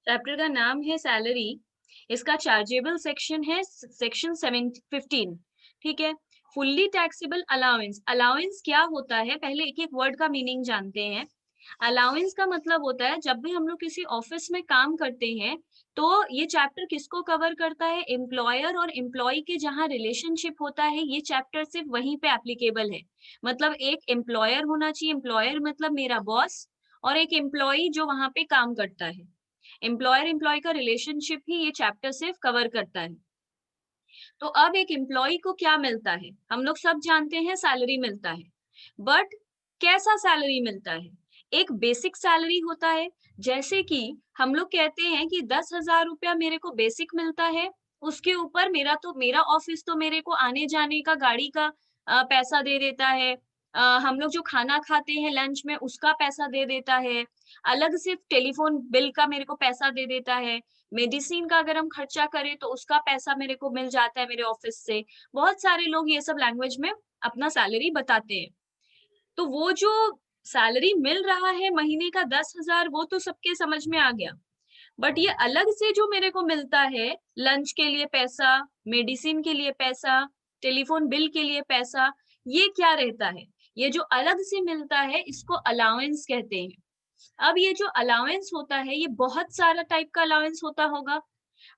Chapter का नाम है सैलरी। इसका चार्जेबल सेक्शन है सेक्शन 15। ठीक है। फुल्ली टैक्सेबल अलाउंस, अलाउंस क्या होता है पहले एक एक वर्ड का मीनिंग जानते हैं। अलाउंस का मतलब होता है जब भी हम लोग किसी ऑफिस में काम करते हैं तो ये चैप्टर किसको कवर करता है, एम्प्लॉयर और एम्प्लॉय के जहाँ रिलेशनशिप होता है ये चैप्टर सिर्फ वहीं पे एप्लीकेबल है। मतलब एक एम्प्लॉयर होना चाहिए, एम्प्लॉयर मतलब मेरा बॉस, और एक एम्प्लॉय जो वहां पे काम करता है। एम्प्लॉयर एम्प्लॉय का रिलेशनशिप ही ये चैप्टर सिर्फ कवर करता है। तो अब एक एम्प्लॉय को क्या मिलता है, हम लोग सब जानते हैं सैलरी मिलता है। बट कैसा सैलरी मिलता है? एक बेसिक सैलरी होता है, जैसे कि हम लोग कहते हैं कि 10,000 रुपया मेरे को बेसिक मिलता है। उसके ऊपर मेरा ऑफिस तो मेरे को आने जाने का गाड़ी का पैसा दे देता है। हम लोग जो खाना खाते हैं लंच में उसका पैसा दे देता है। अलग से टेलीफोन बिल का मेरे को पैसा दे देता है। मेडिसिन का अगर हम खर्चा करें तो उसका पैसा मेरे को मिल जाता है मेरे ऑफिस से। बहुत सारे लोग ये सब लैंग्वेज में अपना सैलरी बताते हैं। तो वो जो सैलरी मिल रहा है महीने का 10,000 वो तो सबके समझ में आ गया। बट ये अलग से जो मेरे को मिलता है, लंच के लिए पैसा, मेडिसिन के लिए पैसा, टेलीफोन बिल के लिए पैसा, ये क्या रहता है? ये जो अलग से मिलता है इसको अलाउंस कहते हैं। अब ये जो अलाउंस होता है ये बहुत सारा टाइप का अलाउंस होता होगा।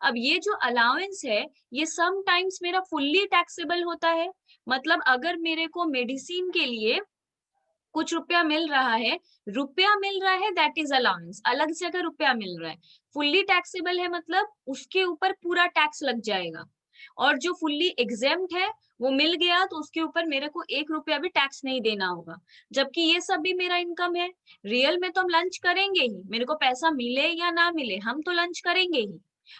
अब ये जो अलाउंस है ये सम टाइम्स मेरा फुल्ली टैक्सेबल होता है। मतलब अगर मेरे को मेडिसिन के लिए कुछ रुपया मिल रहा है दैट इज अलाउंस। अलग से अगर रुपया मिल रहा है, फुल्ली टैक्सेबल है मतलब उसके ऊपर पूरा टैक्स लग जाएगा। और जो फुल्ली एग्जेम्प्ट है वो मिल गया तो उसके ऊपर मेरे को 1 रुपया भी टैक्स नहीं देना होगा। जबकि ये सब भी मेरा इनकम है। रियल में तो हम लंच करेंगे ही, मेरे को पैसा मिले या ना मिले हम तो लंच करेंगे ही।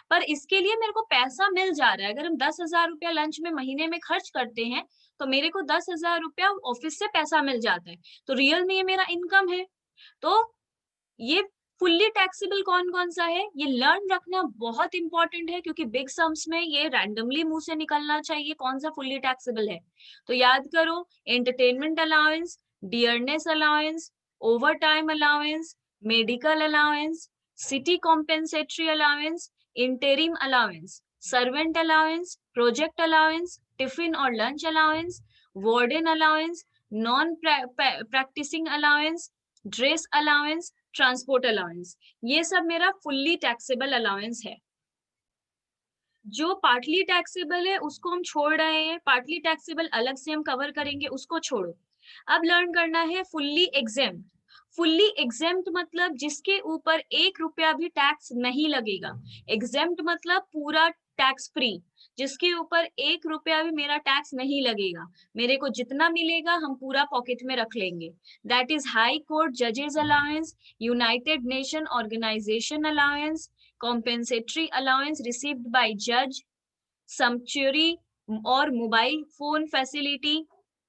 पर इसके लिए मेरे को पैसा मिल जा रहा है। अगर हम 10,000 रुपया लंच में महीने में खर्च करते हैं तो मेरे को 10,000 रुपया ऑफिस से पैसा मिल जाता है। तो रियल में ये मेरा इनकम है। तो ये फुल्ली टैक्सेबल कौन कौन सा है ये लर्न रखना बहुत इंपॉर्टेंट है, क्योंकि बिग सम्स में ये रैंडमली मुंह से निकलना चाहिए कौन सा फुल्ली टैक्सेबल है। तो याद करो, entertainment allowance, dearness allowance, overtime allowance, medical allowance, city compensatory allowance, interim allowance, servant allowance, project allowance, tiffin और lunch allowance, warden allowance, non practising allowance, dress allowance, transport allowance, ये सब मेरा fully taxable allowance है। जो partly taxable है उसको हम छोड़ रहे हैं, पार्टली टैक्सेबल अलग से हम कवर करेंगे, उसको छोड़ो। अब लर्न करना है फुल्ली एग्जेम्प्ट। फुल्ली एग्जेम्प्ट मतलब जिसके ऊपर 1 रुपया भी टैक्स नहीं लगेगा। एग्जेम्प्ट मतलब पूरा टैक्स फ्री, जिसके ऊपर 1 रुपया भी मेरा टैक्स नहीं लगेगा। मेरे को जितना मिलेगा हम पूरा पॉकेट में रख लेंगे। दैट इज हाई कोर्ट जजेस allowance, united nation organisation allowance, compensatory allowance received by judge, sumptuary और mobile phone facility.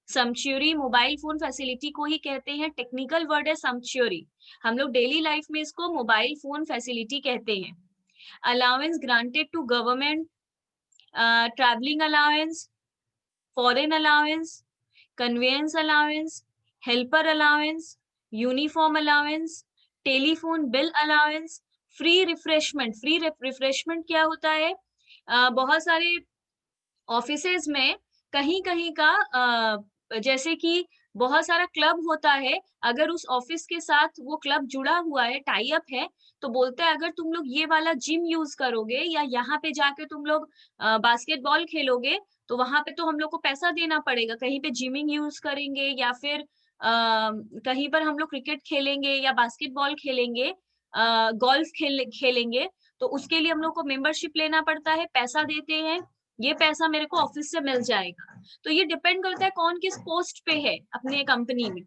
Sumptuary mobile phone facility को ही कहते हैं, टेक्निकल वर्ड है सम्चुरी। हम लोग डेली लाइफ में इसको मोबाइल फोन फैसिलिटी कहते हैं। Allowance granted to government, travelling allowance, foreign allowance, conveyance allowance, helper allowance, uniform allowance, telephone bill allowance, free refreshment. Free refreshment क्या होता है? बहुत सारे ऑफिसेज में कहीं कहीं का जैसे कि बहुत सारा क्लब होता है, अगर उस ऑफिस के साथ वो क्लब जुड़ा हुआ है, टाई अप है, तो बोलता है अगर तुम लोग ये वाला जिम यूज करोगे या यहाँ पे जाके तुम लोग बास्केटबॉल खेलोगे तो वहां पे तो हम लोग को पैसा देना पड़ेगा। कहीं पे जिमिंग यूज करेंगे या फिर कहीं पर हम लोग क्रिकेट खेलेंगे या बास्केटबॉल खेलेंगे, गोल्फ खेलेंगे, तो उसके लिए हम लोग को मेंबरशिप लेना पड़ता है, पैसा देते हैं। ये पैसा मेरे को ऑफिस से मिल जाएगा। तो ये डिपेंड करता है कौन किस पोस्ट पे है अपने कंपनी में,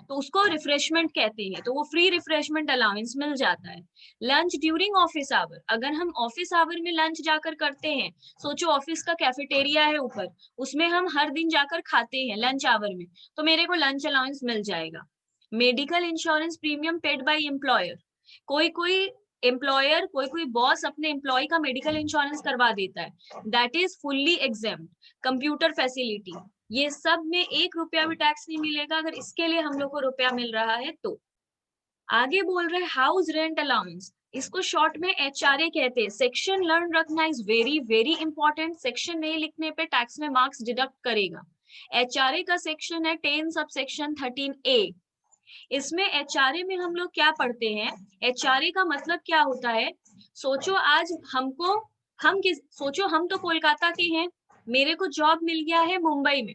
तो उसको रिफ्रेशमेंट कहते हैं। तो वो फ्री रिफ्रेशमेंट अलाउंस मिल जाता है। लंच ड्यूरिंग ऑफिस आवर, अगर हम ऑफिस आवर में लंच जाकर करते हैं, सोचो ऑफिस का कैफेटेरिया है ऊपर, उसमें हम हर दिन जाकर खाते हैं लंच आवर में, तो मेरे को लंच अलाउंस मिल जाएगा। Medical insurance premium paid by employer, कोई कोई एम्प्लॉयर कोई कोई बॉस अपने एम्प्लॉय का मेडिकल इंश्योरेंस करवा देता है, that is fully exempt. Computer facility, ये सब में 1 रुपया भी टैक्स नहीं मिलेगा अगर इसके लिए हम लोग को रुपया मिल रहा है तो। आगे बोल रहे हैं हाउस रेंट अलाउंस। इसको शॉर्ट में HRA कहते हैं। सेक्शन लर्न रखना is very very important. Section नहीं लिखने पे टैक्स में मार्क्स डिडक्ट करेगा। HRA का सेक्शन है 10 सब सेक्शन 13A। इसमें HRA में हम लोग क्या पढ़ते हैं, HRA का मतलब क्या होता है। सोचो आज हमको, सोचो हम तो कोलकाता के हैं, मेरे को जॉब मिल गया है मुंबई में।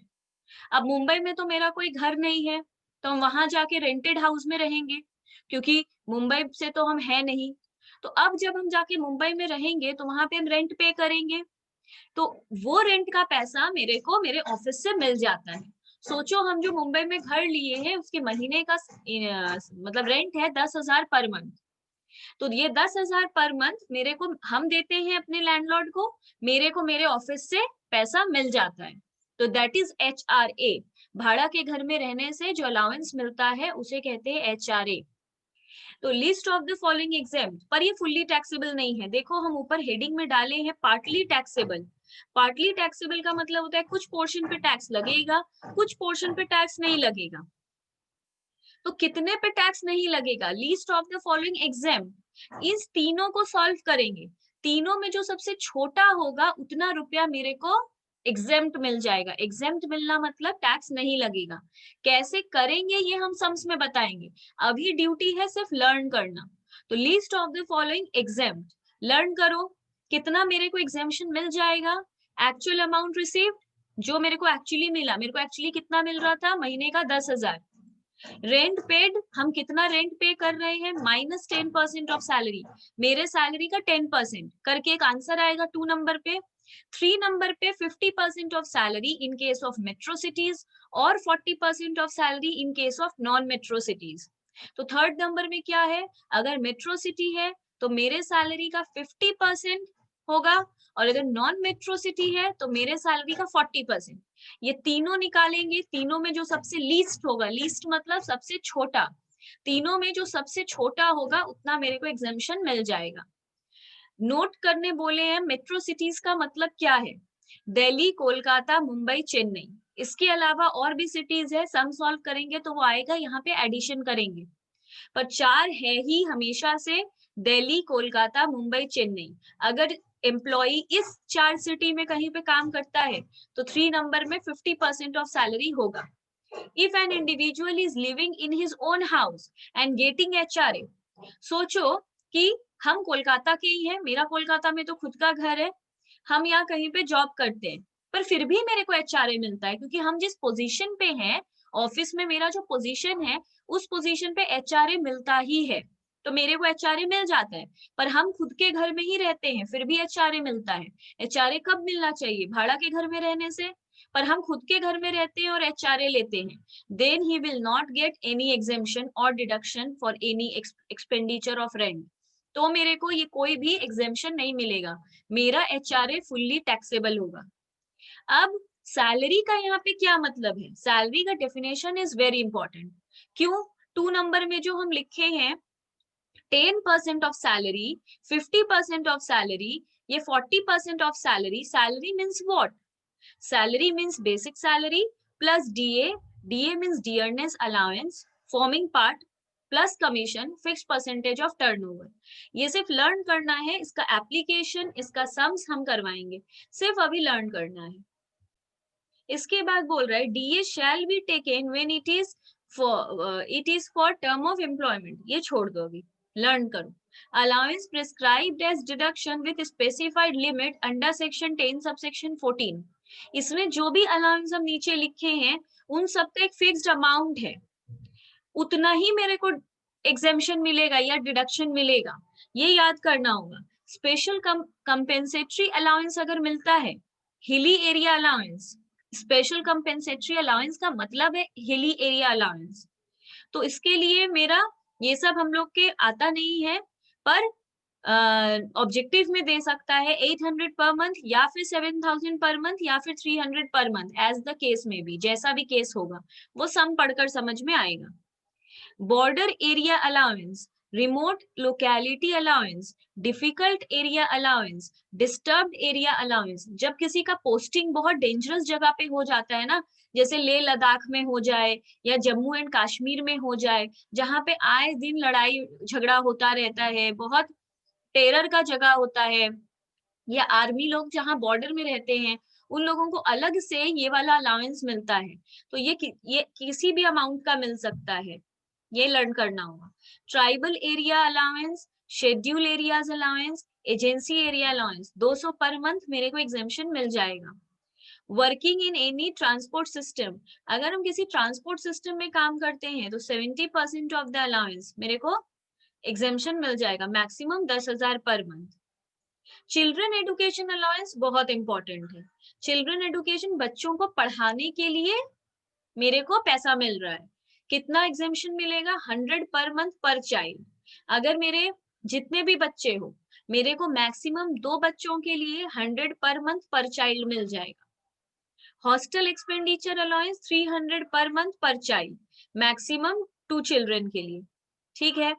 अब मुंबई में तो मेरा कोई घर नहीं है, तो हम वहां जाके रेंटेड हाउस में रहेंगे, क्योंकि मुंबई से तो हम है नहीं। तो अब जब हम जाके मुंबई में रहेंगे तो वहां पे हम रेंट पे करेंगे, तो वो रेंट का पैसा मेरे को मेरे ऑफिस से मिल जाता है। सोचो हम जो मुंबई में घर लिए हैं उसके महीने का मतलब रेंट है 10,000 पर मंथ। तो ये 10,000 पर मंथ मेरे को हम देते हैं अपने लैंडलॉर्ड को, मेरे को मेरे ऑफिस से पैसा मिल जाता है। तो दैट इज HRA। भाड़ा के घर में रहने से जो अलाउंस मिलता है उसे कहते हैं HRA। तो list of the following exam, पर ये फुल्ली टैक्सेबल नहीं है। देखो हम ऊपर हेडिंग में डाले हैं पार्टली टैक्सेबल। पार्टली टैक्सेबल का मतलब होता है कुछ पोर्शन पे टैक्स लगेगा, कुछ पोर्शन पे टैक्स नहीं लगेगा। तो कितने पे टैक्स नहीं लगेगा, least of the following exam, इस तीनों को सॉल्व करेंगे। तीनों में जो सबसे छोटा होगा उतना रुपया मेरे को एग्जेम्प्ट मिल जाएगा। एग्जेम्प्ट मिलना मतलब टैक्स नहीं लगेगा। कैसे करेंगे ये हम सम्स में बताएंगे, अभी ड्यूटी है सिर्फ लर्न करना। तो list of the following exempt, learn करो कितना मेरे को एग्जेम्पशन मिल जाएगा। एक्चुअल अमाउंट रिसीव्ड, जो मेरे को एक्चुअली मिला, मेरे को एक्चुअली कितना मिल रहा था महीने का 10,000। रेंट पेड, हम कितना रेंट पे कर रहे हैं, -10% ऑफ सैलरी, मेरे सैलरी का 10% करके एक आंसर आएगा 2 नंबर पे। 3 नंबर पे 50% of salary in case of metro cities और 40% of salary in case of non metro cities. तो थर्ड नंबर में क्या है, अगर मेट्रो सिटी है तो मेरे सैलरी का 50% होगा, और अगर नॉन मेट्रो सिटी है तो मेरे सैलरी का 40%। ये तीनों निकालेंगे, तीनों में जो सबसे लीस्ट होगा, लीस्ट मतलब सबसे छोटा, तीनों में जो सबसे छोटा होगा उतना मेरे को एग्जेम्पशन मिल जाएगा। नोट करने बोले हैं मेट्रो सिटीज का मतलब क्या है, दिल्ली, कोलकाता, मुंबई, चेन्नई। इसके अलावा और भी सिटीज है, सम सॉल्व करेंगे तो वो आएगा, यहाँ पे एडिशन करेंगे। पर 4 है ही हमेशा से, दिल्ली, कोलकाता, मुंबई, चेन्नई। अगर एम्प्लॉय इस 4 सिटी में कहीं पे काम करता है तो 3 नंबर में 50% ऑफ सैलरी होगा। If an individual is living in his own house and getting HRA, सोचो कि हम कोलकाता के ही हैं, मेरा कोलकाता में तो खुद का घर है, हम यहाँ कहीं पे जॉब करते हैं, पर फिर भी मेरे को HRA मिलता है, क्योंकि हम जिस पोजीशन पे हैं, ऑफिस में मेरा जो पोजीशन है उस पोजीशन पे HRA मिलता ही है, तो मेरे को HRA मिल जाता है। पर हम खुद के घर में ही रहते हैं फिर भी HRA मिलता है। HRA कब मिलना चाहिए, भाड़ा के घर में रहने से, पर हम खुद के घर में रहते हैं और HRA लेते हैं, then he will not get any exemption और deduction for any expenditure of rent. तो मेरे को ये कोई भी एग्जेम्पशन नहीं मिलेगा, मेरा HRA फुल्ली टैक्सेबल होगा। अब सैलरी का यहाँ पे क्या मतलब है, सैलरी का डेफिनेशन इज वेरी इंपॉर्टेंट। क्यों, 2 नंबर में जो हम लिखे हैं 10% ऑफ सैलरी, 50% ऑफ सैलरी, ये 40% of salary, salary means what, salary means basic salary plus DA, DA means dearness allowance forming part plus commission fix percentage of turnover. ये सिर्फ learn करना है, इसका एप्लीकेशन, इसका सम्स हम करवाएंगे, सिर्फ अभी लर्न करना है। इसके बाद बोल रहा है DA shall be taken when it is for term of employment, ये छोड़ दो अभी, लर्न करो। Allowance prescribed as deduction with specified limit under section 10 subsection 14। इसमें जो भी अलाउंस हम नीचे लिखे हैं उन सबका एक फिक्स्ड अमाउंट है, उतना ही मेरे को एग्जेम्पशन मिलेगा या डिडक्शन मिलेगा, ये याद करना होगा। स्पेशल कंपेंसेटरी अलाउंस अगर मिलता है, hilly area allowance, special compensatory allowance का मतलब है हिली एरिया अलाउंस, तो इसके लिए मेरा ये सब हम लोग के आता नहीं है, पर ऑब्जेक्टिव में दे सकता है 800 पर मंथ या फिर 7,000 पर मंथ या फिर 300 per month, as the case में भी, जैसा भी केस होगा वो सम पढ़कर समझ में आएगा। Border area allowance, remote locality allowance, difficult area allowance, disturbed area allowance, जब किसी का पोस्टिंग बहुत डेंजरस जगह पे हो जाता है ना, जैसे लेह लद्दाख में हो जाए या जम्मू एंड कश्मीर में हो जाए, जहां पे आए दिन लड़ाई झगड़ा होता रहता है, बहुत टेरर का जगह होता है, या आर्मी लोग जहाँ बॉर्डर में रहते हैं उन लोगों को अलग से ये वाला अलाउंस मिलता है। तो ये किसी भी अमाउंट का मिल सकता है, ये लर्न करना होगा। Tribal area allowance, schedule areas allowance, agency area allowance 200 per month मेरे को एग्जेम्पशन मिल जाएगा। Working in any transport system, अगर हम किसी ट्रांसपोर्ट सिस्टम में काम करते हैं तो 70% ऑफ द अलाउंस मेरे को एग्जेम्पशन मिल जाएगा, maximum 10,000 per month. Children education allowance बहुत इंपॉर्टेंट है। चिल्ड्रन एजुकेशन, बच्चों को पढ़ाने के लिए मेरे को पैसा मिल रहा है। कितना एग्जेम्पशन मिलेगा? 100 पर मंथ पर चाइल्ड। अगर मेरे जितने भी बच्चे हो, मेरे को मैक्सिमम 2 बच्चों के लिए 100 पर मंथ पर चाइल्ड मिल जाएगा। Hostel expenditure allowance 300 per month पर चाइल्ड, मैक्सिमम 2 चिल्ड्रन के लिए। ठीक है।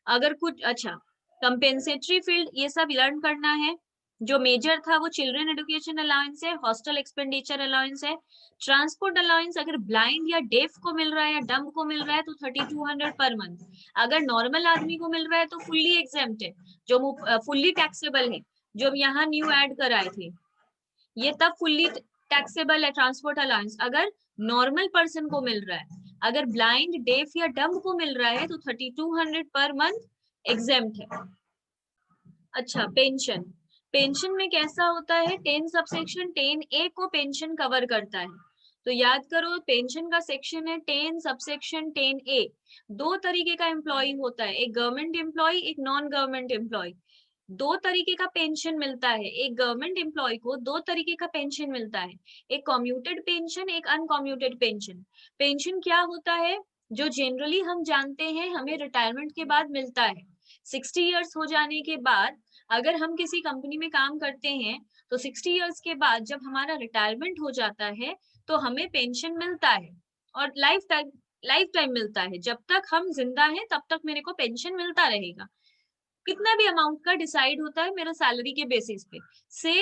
अगर कुछ अच्छा कंपेंसेटरी फील्ड, ये सब लर्न करना है। जो मेजर था वो चिल्ड्रन एजुकेशन अलाउंस है, हॉस्टल एक्सपेंडिचर अलाउंस है। ट्रांसपोर्ट अलाउंस अगर ब्लाइंड या डेफ को मिल रहा है या डम्ब को मिल रहा है तो 3200 पर मंथ। अगर नॉर्मल आदमी को मिल रहा है तो फुल्ली एग्जेम्प्ट है, जो फुल्ली टैक्सेबल है, जो यहाँ न्यू ऐड कराए थे, ये तब फुल्ली टैक्सेबल है ट्रांसपोर्ट अलाउंस अगर नॉर्मल पर्सन को मिल रहा है। अगर ब्लाइंड, डेफ या डम्ब को मिल रहा है तो 3200 पर मंथ एग्जेम्प्ट है। अच्छा, पेंशन, पेंशन में कैसा होता है? 10 सबसेक्शन 10A को पेंशन कवर करता है। तो याद करो, पेंशन का सेक्शन है 10 सबसेक्शन 10A। 2 तरीके का एम्प्लॉय होता है, एक गवर्नमेंट एम्प्लॉय, एक नॉन गवर्नमेंट एम्प्लॉय। 2 तरीके का पेंशन मिलता है, एक गवर्नमेंट एम्प्लॉय को 2 तरीके का पेंशन मिलता है, एक कम्यूटेड पेंशन, एक अनकम्यूटेड पेंशन। पेंशन क्या होता है? जो जनरली हम जानते हैं हमें रिटायरमेंट के बाद मिलता है। 60 इयर्स हो जाने के बाद अगर हम किसी कंपनी में काम करते हैं तो 60 इयर्स के बाद जब हमारा रिटायरमेंट हो जाता है तो हमें पेंशन मिलता है, और लाइफ टाइम मिलता है। जब तक हम जिंदा हैं तब तक मेरे को पेंशन मिलता रहेगा। कितना भी अमाउंट का डिसाइड होता है मेरा सैलरी के बेसिस पे। से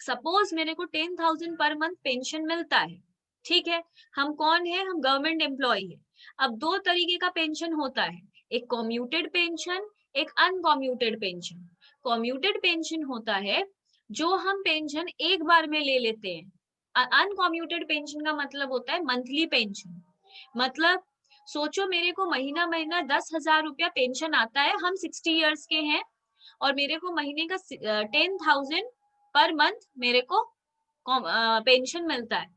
सपोज मेरे को 10,000 पर मंथ पेंशन मिलता है, ठीक है। हम कौन है? हम गवर्नमेंट एम्प्लॉय है। अब 2 तरीके का पेंशन होता है, एक कम्यूटेड पेंशन, एक अनकम्यूटेड पेंशन। कम्यूटेड पेंशन होता है जो हम पेंशन एक बार में ले लेते हैं। अनकम्यूटेड पेंशन का मतलब होता है मंथली पेंशन। मतलब सोचो मेरे को महीना महीना 10,000 रुपया पेंशन आता है, हम 60 इयर्स के हैं और मेरे को महीने का 10,000 पर मंथ मेरे को पेंशन मिलता है।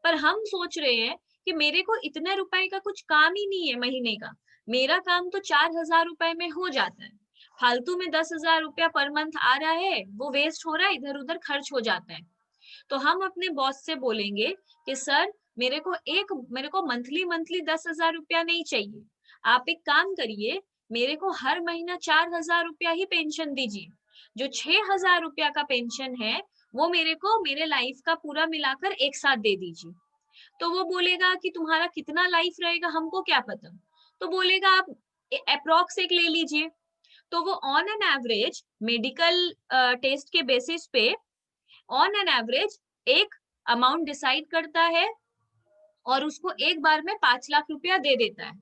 पर हम सोच रहे हैं कि मेरे को इतने रुपए का कुछ काम ही नहीं है महीने का, मेरा काम तो 4,000 रुपए में हो जाता है। फालतू में 10,000 रुपया पर मंथ आ रहा है, वो वेस्ट हो रहा है, इधर उधर खर्च हो जाता है। तो हम अपने बॉस से बोलेंगे कि सर मेरे को मंथली मंथली 10,000 रुपया नहीं चाहिए। आप एक काम करिए, मेरे को हर महीना 4,000 रुपया ही पेंशन दीजिए। जो 6,000 रुपया का पेंशन है वो मेरे को मेरे लाइफ का पूरा मिलाकर एक साथ दे दीजिए। तो वो बोलेगा कि तुम्हारा कितना लाइफ रहेगा हमको क्या पता। तो बोलेगा आप अप्रोक्स एक ले लीजिए। तो वो on an average medical test के बेसिस पे ऑन एन एवरेज एक अमाउंट डिसाइड करता है और उसको एक बार में 5 लाख रुपया दे देता है।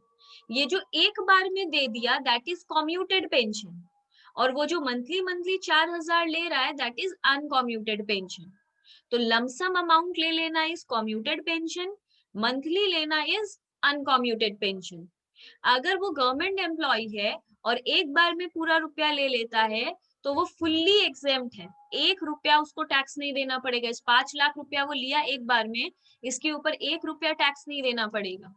ये जो एक बार में दे दिया दैट इज कम्यूटेड पेंशन, और वो जो मंथली मंथली 4,000 ले रहा है दैट इज अनकम्यूटेड पेंशन। तो लमसम अमाउंट ले लेना इज कम्यूटेड पेंशन, मंथली लेना इज अनकम्यूटेड पेंशन। अगर वो गवर्नमेंट एम्प्लॉय है और एक बार में पूरा रुपया ले लेता है तो वो फुल्ली एग्जेम्प्ट है, 1 रुपया उसको टैक्स नहीं देना पड़ेगा। इस 5 लाख रुपया वो लिया एक बार में, इसके ऊपर 1 रुपया टैक्स नहीं देना पड़ेगा।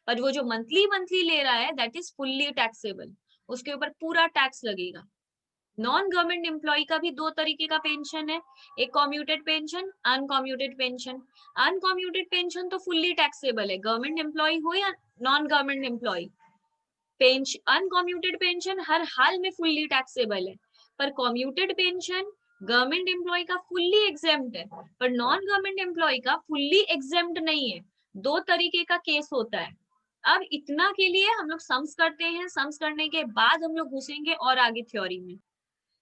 पर वो जो मंथली मंथली ले रहा है दैट इज फुल्ली टैक्सेबल, उसके ऊपर पूरा टैक्स लगेगा। नॉन गवर्नमेंट एम्प्लॉय का भी 2 तरीके का पेंशन है, एक commuted pension, uncommuted pension. Uncommuted pension तो फुल्ली टैक्सेबल है, गवर्नमेंट एम्प्लॉय हो या non government employ. Uncommuted pension हर हाल में फुल्ली टैक्सेबल है, पर कम्यूटेड पेंशन गवर्नमेंट एम्प्लॉय का फुल्ली एग्जेम्प्ट है, पर नॉन गवर्नमेंट एम्प्लॉय का फुल्ली एग्जेम्प्ट नहीं है। 2 तरीके का केस होता है। अब इतना के लिए हम लोग सम्स करते हैं, सम्स करने के बाद हम लोग घुसेंगे और आगे थ्योरी में।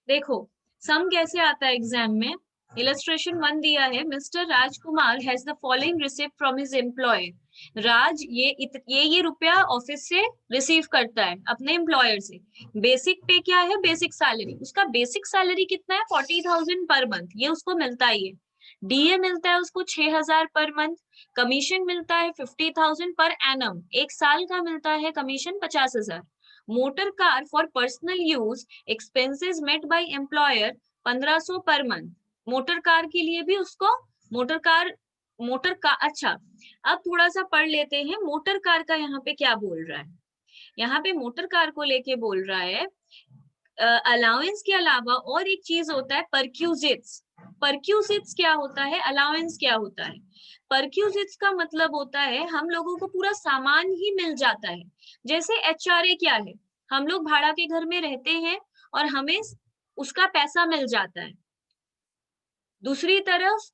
देखो सम कैसे आता है एग्जाम में, इलस्ट्रेशन 1 दिया है, mister Rajkumar has the following receipt from his employer. Raj ये रुपया ऑफिस से रिसीव करता है अपने एम्प्लॉयर से। बेसिक पे क्या है? Basic salary. उसका बेसिक सैलरी कितना है? 40,000 पर मंथ, ये उसको मिलता ही है। डीए मिलता है उसको 6,000 पर मंथ। कमीशन मिलता है 50,000 पर एनम, एक साल का मिलता है commission 50,000। Motor car for personal use expenses met by employer 1,500 per month. Motor car के लिए भी उसको मोटर कार अच्छा, अब थोड़ा सा पढ़ लेते हैं मोटर कार का यहाँ पे क्या बोल रहा है। यहाँ पे मोटर कार को लेके बोल रहा है अलाउंस के अलावा और एक चीज होता है परक्यूजिट्स। परक्यूजिट्स क्या होता है? अलाउंस क्या होता है? परक्यूजिट्स का मतलब होता है हम लोगों को पूरा सामान ही मिल जाता है। जैसे एचआरए क्या है? हम लोग भाड़ा के घर में रहते हैं और हमें उसका पैसा मिल जाता है। दूसरी तरफ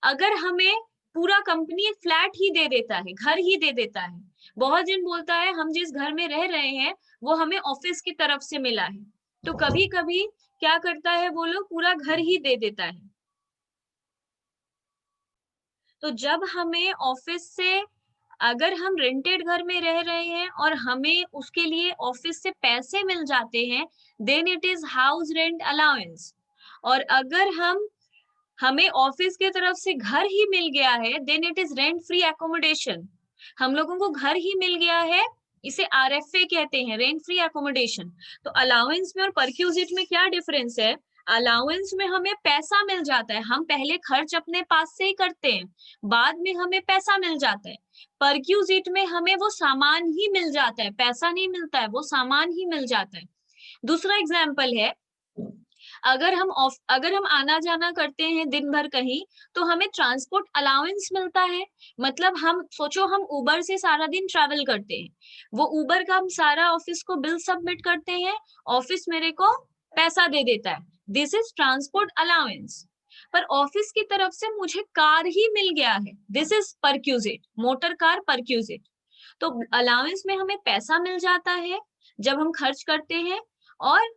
अगर हमें पूरा कंपनी एक फ्लैट ही दे देता है, घर ही दे देता है। बहुत जन बोलता है हम जिस घर में रह रहे हैं वो हमें ऑफिस की तरफ से मिला है। तो कभी कभी क्या करता है वो लोग पूरा घर ही दे देता है। तो जब हमें ऑफिस से, अगर हम रेंटेड घर में रह रहे हैं और हमें उसके लिए ऑफिस से पैसे मिल जाते हैं, then it is house rent allowance. और अगर हमें ऑफिस की तरफ से घर ही मिल गया है, then it is rent free accommodation. हम लोगों को घर ही मिल गया है, इसे आरएफए कहते हैं, रेंट फ्री एकोमोडेशन। तो अलाउंस में और परक्यूजिट में क्या डिफरेंस है? अलाउंस में हमें पैसा मिल जाता है, हम पहले खर्च अपने पास से ही करते हैं, बाद में हमें पैसा मिल जाता है। परक्यूजिट में हमें वो सामान ही मिल जाता है, पैसा नहीं मिलता है, वो सामान ही मिल जाता है। दूसरा एग्जाम्पल है, अगर हम आना जाना करते हैं दिन भर कहीं, तो हमें ट्रांसपोर्ट अलाउंस मिलता है। मतलब हम सोचो हम उबर से सारा दिन ट्रैवल करते हैं, वो उबर का हम सारा ऑफिस को बिल सबमिट करते हैं, ऑफिस मेरे को पैसा दे देता है, दिस इज ट्रांसपोर्ट अलाउंस। पर ऑफिस की तरफ से मुझे कार ही मिल गया है, this is perquisite, motor car perquisite. तो अलाउंस में हमें पैसा मिल जाता है जब हम खर्च करते हैं, और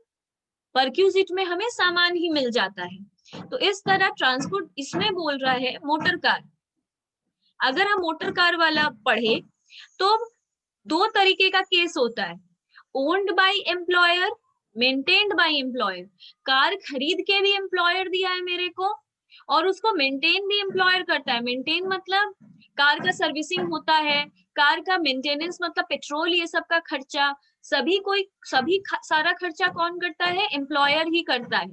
परक्यूजिट में हमें सामान ही मिल जाता है। तो इस तरह ट्रांसपोर्ट इसमें बोल रहा है मोटर कार। अगर हम मोटर कार वाला पढ़े तो दो तरीके का केस होता है, owned by employer, maintained by employer. Car खरीद के भी एम्प्लॉयर दिया है मेरे को, और उसको मेंटेन भी एम्प्लॉयर करता है। मेंटेन मतलब कार का सर्विसिंग होता है, कार का मेंटेनेंस मतलब पेट्रोल ये सब का खर्चा, सारा खर्चा कौन करता है? एम्प्लॉयर ही करता है।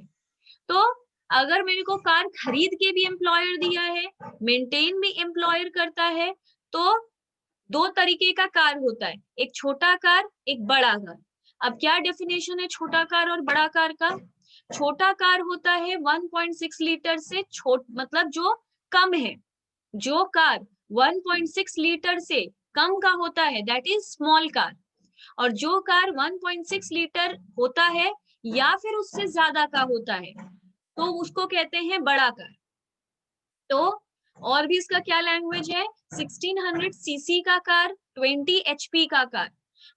तो अगर मेरे को कार खरीद के भी एम्प्लॉयर दिया है, मेंटेन भी एम्प्लॉयर करता है, तो दो तरीके का कार होता है, एक छोटा कार, एक बड़ा कार। अब क्या डेफिनेशन है छोटा कार और बड़ा कार का? छोटा कार होता है 1.6 लीटर से मतलब जो कम है। जो कार 1.6 लीटर से कम का होता है दैट इज स्मॉल कार। और जो कार 1.6 लीटर होता है या फिर उससे ज्यादा का होता है तो उसको कहते हैं बड़ा कार। तो और भी इसका क्या लैंग्वेज है? 1600 सीसी का कार, 20 एचपी का कार।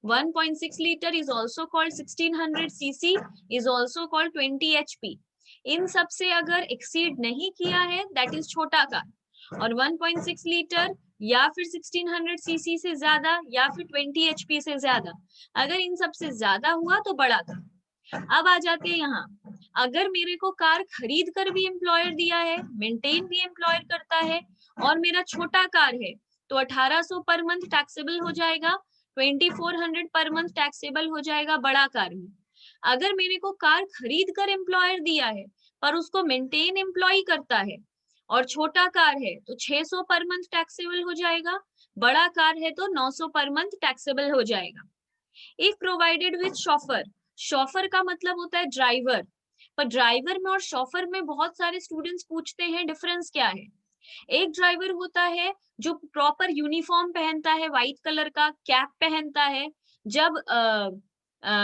1.6 litre is also called 1600 CC, is also called 20 HP. इन सब से अगर एक्सीड नहीं किया है दैट इज छोटा कार, और 1.6 लीटर या फिर 1600 सीसी से ज्यादा या फिर 20 एचपी से ज्यादा, अगर इन सब से ज्यादा हुआ तो बड़ा कार। अब आ जाते हैं यहाँ, अगर मेरे को कार खरीद कर भी एम्प्लॉयर दिया है, मेंटेन भी एम्प्लॉयर करता है, और मेरा छोटा कार है, तो 1800 पर मंथ टैक्सेबल हो जाएगा, 2400 पर मंथ टैक्सेबल हो जाएगा बड़ा कार में। अगर मेरे को कार खरीद कर एम्प्लॉयर दिया है पर उसको मेंटेन एम्प्लॉय करता है, और छोटा कार है तो 600 पर मंथ टैक्सेबल हो जाएगा, बड़ा कार है तो 900 पर मंथ टैक्सेबल हो जाएगा। If provided with chauffeur, chauffeur का मतलब होता है ड्राइवर। पर ड्राइवर में और शॉफर में बहुत सारे स्टूडेंट्स पूछते हैं डिफरेंस क्या है। एक ड्राइवर होता है जो प्रॉपर यूनिफॉर्म पहनता है, व्हाइट कलर का कैप पहनता है, जब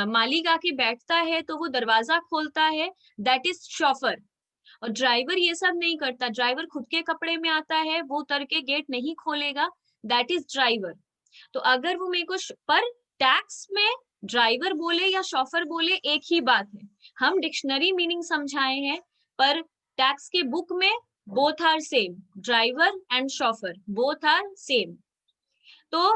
मालिक आके बैठता है तो वो दरवाजा खोलता है, दैट इज शॉफर। और ड्राइवर ये सब नहीं करता, ड्राइवर खुद के कपड़े में आता है, वो उतर के गेट नहीं खोलेगा, दैट इज ड्राइवर। तो अगर वो मेरे को पर टैक्स में ड्राइवर बोले या शॉफर बोले एक ही बात है, हम डिक्शनरी मीनिंग समझाए हैं, पर टैक्स के बुक में both are same, driver and chauffeur both are same. तो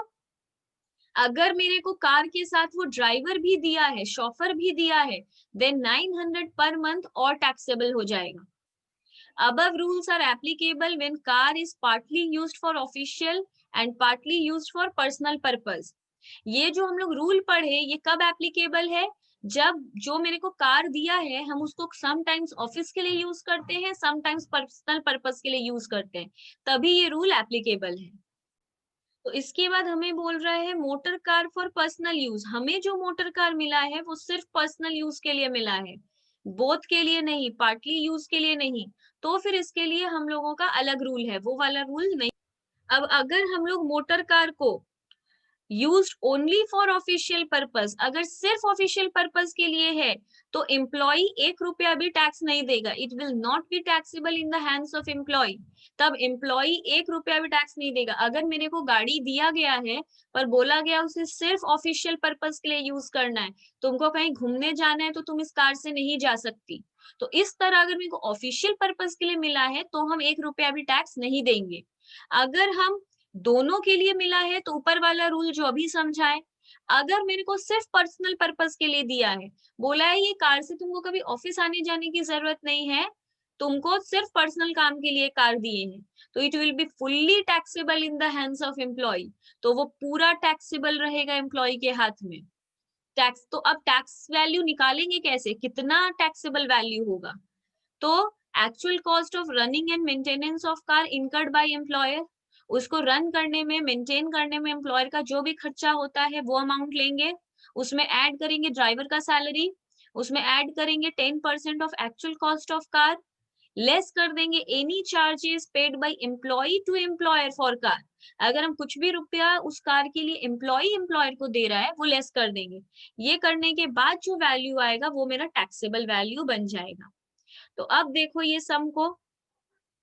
अगर मेरे को कार के साथ वो ड्राइवर भी दिया है, शॉफर भी दिया है, देन 900 पर मंथ और टैक्सेबल हो जाएगा। Above rules are applicable when car is partly used for official and partly used for personal purpose. ये जो हम लोग रूल पढ़े ये कब एप्लीकेबल है? जब जो मेरे को कार दिया है हम उसको समटाइम्स ऑफिस के लिए यूज करते हैं, समटाइम्स पर्सनल पर्पस के लिए यूज करते हैं, तभी ये रूल एप्लीकेबल है। तो इसके बाद हमें बोल रहा है motor car for personal use. हमें जो मोटर कार मिला है वो सिर्फ पर्सनल यूज के लिए मिला है, बोथ के लिए नहीं, पार्टली यूज के लिए नहीं। तो फिर इसके लिए हम लोगों का अलग रूल है, वो वाला रूल नहीं। अब अगर हम लोग मोटर कार को used only for official purpose, अगर सिर्फ ऑफिशियल पर्पस के लिए है तो एम्प्लॉय 1 रुपया भी टैक्स नहीं देगा, it will not be taxable in the hands of employee. तब एम्प्लॉय 1 रुपया भी टैक्स नहीं देगा। अगर मेरे को गाड़ी दिया गया है पर बोला गया उसे सिर्फ ऑफिशियल पर्पस के लिए यूज करना है, तुमको कहीं घूमने जाना है तो तुम इस कार से नहीं जा सकती, तो इस तरह अगर मेरे को ऑफिशियल पर्पस के लिए मिला है तो हम 1 रुपया भी टैक्स नहीं देंगे। अगर हम दोनों के लिए मिला है तो ऊपर वाला रूल जो अभी समझाए। अगर मेरे को सिर्फ पर्सनल पर्पस के लिए दिया है, बोला है ये कार से तुमको कभी ऑफिस आने जाने की जरूरत नहीं है, तुमको सिर्फ पर्सनल काम के लिए कार दिए हैं, तो it will be fully taxable in the hands of employee. तो वो पूरा टैक्सेबल रहेगा एम्प्लॉय के हाथ में। टैक्स तो अब टैक्स वैल्यू निकालेंगे कैसे, कितना टैक्सेबल वैल्यू होगा? तो actual cost of running and maintenance of car incurred by employer, उसको रन करने में, मेंटेन करने में एम्प्लॉयर का जो भी खर्चा होता है वो अमाउंट लेंगे, उसमें ऐड करेंगे ड्राइवर का सैलरी, उसमें ऐड करेंगे 10% of actual cost of car, less कर देंगे any charges paid by employee to employer for car. अगर हम कुछ भी रुपया उस कार के लिए एम्प्लॉय एम्प्लॉयर को दे रहा है वो लेस कर देंगे। ये करने के बाद जो वैल्यू आएगा वो मेरा टैक्सेबल वैल्यू बन जाएगा। तो अब देखो ये सम को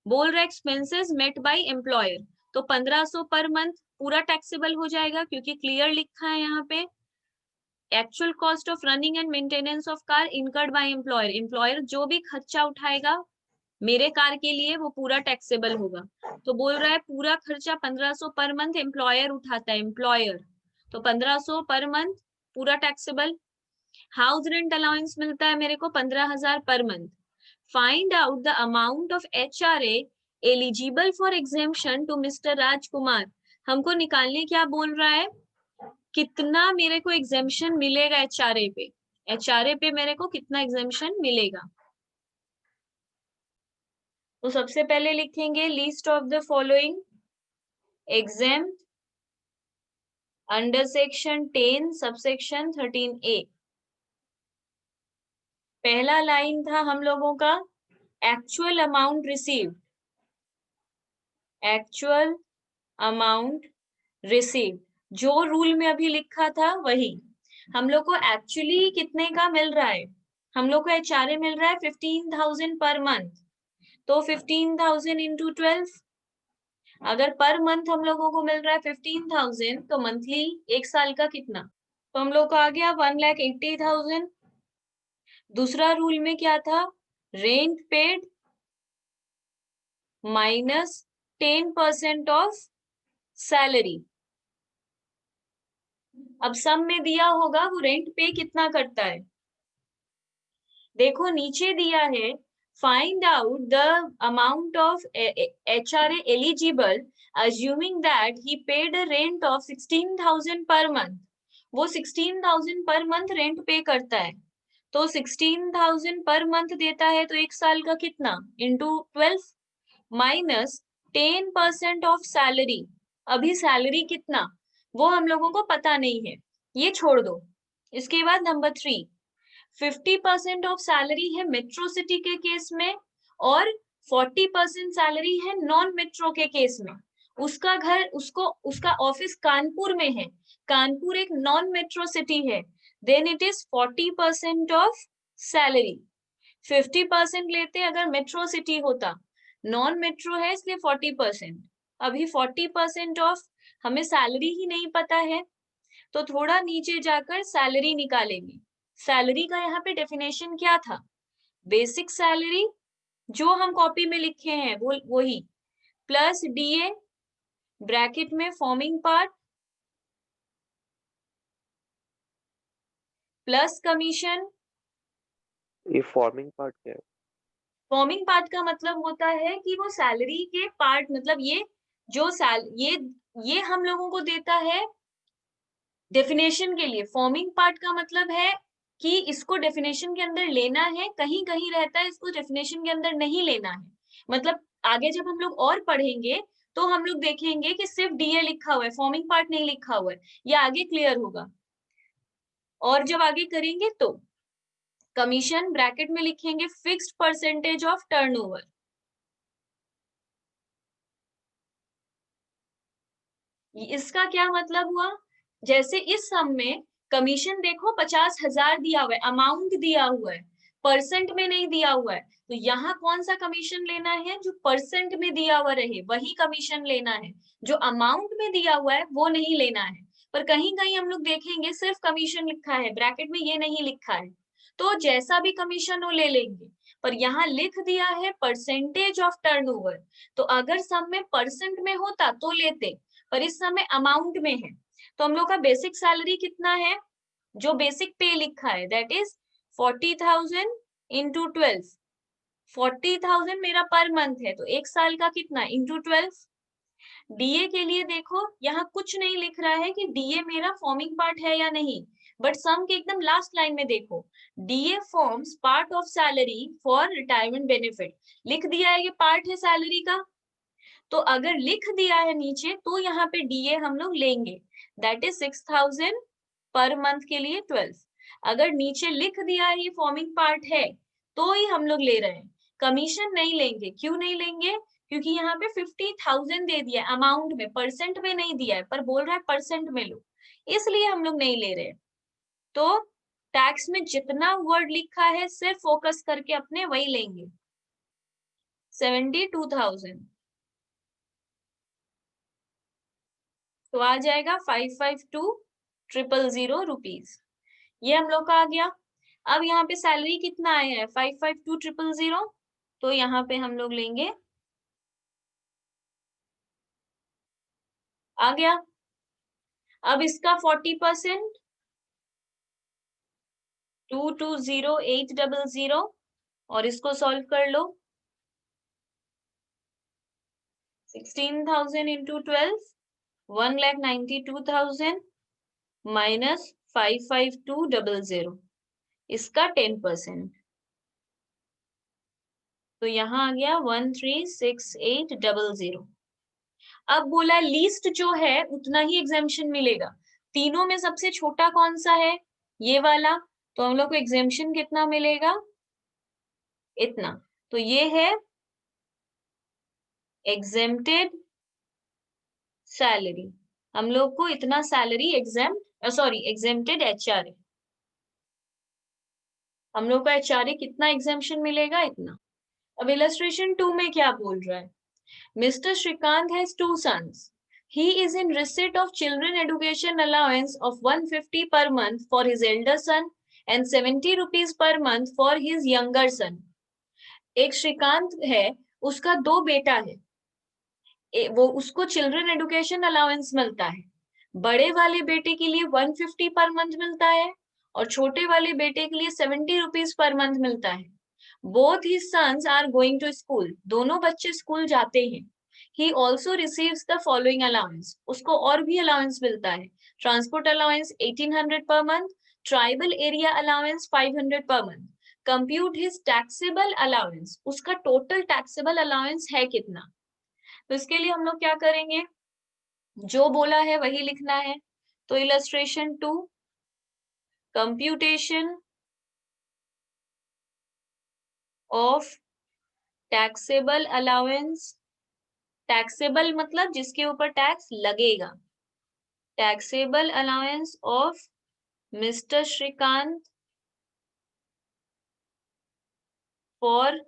बोल रहा है एक्सपेंसेस मेट बाय एम्प्लॉयर, तो 1500 पर मंथ पूरा टैक्सेबल हो जाएगा क्योंकि क्लियर लिखा है यहाँ पे actual cost of running and maintenance of car incurred by employer. Employer जो भी खर्चा उठाएगा मेरे कार के लिए वो पूरा टैक्सेबल होगा। तो बोल रहा है पूरा खर्चा 1500 पर मंथ एम्प्लॉयर उठाता है, एम्प्लॉयर, तो 1500 पर मंथ पूरा टैक्सेबल। हाउस रेंट अलाउंस मिलता है मेरे को 15,000 per month. Find out the amount of HRA eligible for exemption to Mr. राजकुमार। हमको निकालने क्या बोल रहा है, कितना मेरे को एग्जेम्पशन मिलेगा एचआरए पे, एचआरए पे मेरे को कितना एग्जेम्पशन मिलेगा। तो सबसे पहले लिखेंगे list of the following exempt under section 10 subsection 13A। पहला लाइन था हम लोगों का actual amount received, actual amount received जो रूल में अभी लिखा था वही। हम लोग को एक्चुअली कितने का मिल रहा है, हम लोग को एचआरए मिल रहा है 15,000 पर मंथ, तो 15,000 इंटू 12। अगर पर मंथ हम लोगों को मिल रहा है 15,000 तो मंथली एक साल का कितना, तो हम लोग को आ गया 1,80,000। दूसरा रूल में क्या था, rent paid minus 10% of salary. अब सम में दिया होगा वो रेंट पे कितना करता है, देखो नीचे दिया है find out the amount of HRA eligible assuming that he paid a rent of 16,000 per month. वो 16,000 पर मंथ रेंट पे करता है, तो 16,000 पर मंथ देता है तो एक साल का कितना इंटू 12 माइनस 10% ऑफ सैलरी। अभी सैलरी कितना वो हम लोगों को पता नहीं है, ये छोड़ दो। इसके बाद नंबर 3, 50% ऑफ सैलरी है मेट्रो सिटी के केस में और 40% सैलरी है नॉन मेट्रो के केस में। उसका घर उसका ऑफिस कानपुर में है, कानपुर एक नॉन मेट्रो सिटी है, then it is 40% of salary. 50% लेते अगर मेट्रो सिटी होता, नॉन मेट्रो है इसलिए 40%। अभी 40% ऑफ हमें सैलरी ही नहीं पता है, तो थोड़ा नीचे जाकर सैलरी निकालेंगे। सैलरी का यहाँ पे डेफिनेशन क्या था, बेसिक सैलरी जो हम कॉपी में लिखे हैं वो वही, प्लस डीए ब्रैकेट में फॉर्मिंग पार्ट प्लस कमीशन। ये फॉर्मिंग पार्ट क्या है? फॉर्मिंग पार्ट का मतलब होता है कि वो सैलरी के पार्ट, मतलब ये जो ये हम लोगों को देता है डेफिनेशन के लिए। फॉर्मिंग पार्ट का मतलब है कि इसको डेफिनेशन के अंदर लेना है, कहीं कहीं रहता है इसको डेफिनेशन के अंदर नहीं लेना है। मतलब आगे जब हम लोग और पढ़ेंगे तो हम लोग देखेंगे कि सिर्फ डीए लिखा हुआ है, फॉर्मिंग पार्ट नहीं लिखा हुआ है, ये आगे क्लियर होगा। और जब आगे करेंगे तो कमीशन ब्रैकेट में लिखेंगे फिक्स्ड परसेंटेज ऑफ टर्नओवर। इसका क्या मतलब हुआ, जैसे इस सम में कमीशन देखो 50,000 दिया हुआ है, अमाउंट दिया हुआ है, परसेंट में नहीं दिया हुआ है, तो यहाँ कौन सा कमीशन लेना है, जो परसेंट में दिया हुआ रहे वही कमीशन लेना है, जो अमाउंट में दिया हुआ है वो नहीं लेना है। पर कहीं कहीं हम लोग देखेंगे सिर्फ कमीशन लिखा है, ब्रैकेट में ये नहीं लिखा है, तो जैसा भी कमीशन हो ले लेंगे। पर यहाँ लिख दिया है परसेंटेज ऑफ टर्नओवर, तो अगर सम में परसेंट में होता तो लेते, पर इस समय अमाउंट में है। तो हम लोग का बेसिक सैलरी कितना है, जो बेसिक पे लिखा है दैट इज 40,000 इंटू 12। 40,000 मेरा पर मंथ है, तो एक साल का कितना इंटू 12। डीए के लिए देखो यहाँ कुछ नहीं लिख रहा है कि डीए मेरा फॉर्मिंग पार्ट है या नहीं, बट सम के एकदम लास्ट लाइन में देखो DA forms part of salary for retirement benefit, लिख दिया है ये पार्ट है सैलरी का। तो अगर लिख दिया है नीचे तो यहाँ पे डीए हम लोग लेंगे, दैट इज 6,000 पर मंथ के लिए 12। अगर नीचे लिख दिया है ये फॉर्मिंग पार्ट है तो ही हम लोग ले रहे हैं, कमीशन नहीं लेंगे। क्यों नहीं लेंगे, क्योंकि यहाँ पे 50,000 दे दिया है अमाउंट में, परसेंट में नहीं दिया है, पर बोल रहा है परसेंट में लो, इसलिए हम लोग नहीं ले रहे। तो टैक्स में जितना वर्ड लिखा है सिर्फ फोकस करके अपने वही लेंगे। 72,000 तो आ जाएगा 552,000 रुपीज, ये हम लोग का आ गया। अब यहाँ पे सैलरी कितना आया है 552,000, तो यहाँ पे हम लोग लेंगे, आ गया। अब इसका 40% 220800, और इसको सॉल्व कर लो। 16,000 इंटू 12 1,92,000 माइनस 552,000, इसका 10%, तो यहाँ आ गया 136800। अब बोला लीस्ट जो है उतना ही एग्जेम्पशन मिलेगा, तीनों में सबसे छोटा कौन सा है, ये वाला, तो हम लोग को एग्जेम्पशन कितना मिलेगा, इतना। तो ये है एग्जेम्प्टेड सैलरी, हम लोग को इतना सैलरी एग्जेम्प्टेड एचआरए, हम लोग का एचआरए कितना एग्जेम्पशन मिलेगा, इतना। अब इलस्ट्रेशन 2 में क्या बोल रहा है, Mr. Shrikant has two sons. He is in receipt of children education allowance of 150 per month for his elder son and 70 rupees per month for his younger son. एक श्रीकांत है, उसका दो बेटा है, वो उसको चिल्ड्रन एडुकेशन अलाउंस मिलता है, बड़े वाले बेटे के लिए 150 पर मंथ मिलता है और छोटे वाले बेटे के लिए 70 रुपीज पर मंथ मिलता है। Both his sons are going to school, दोनों बच्चे स्कूल जाते हैं। He also receives the following allowance, उसको और भी अलाउंस मिलता है, transport allowance 1800 per month, tribal area allowance 500 per month. Compute his taxable allowance, उसका टोटल टैक्सेबल अलाउंस है कितना। तो इसके लिए हम लोग क्या करेंगे, जो बोला है वही लिखना है। तो illustration 2, computation of taxable allowance, taxable मतलब जिसके ऊपर टैक्स लगेगा, taxable allowance of mister Shrikant for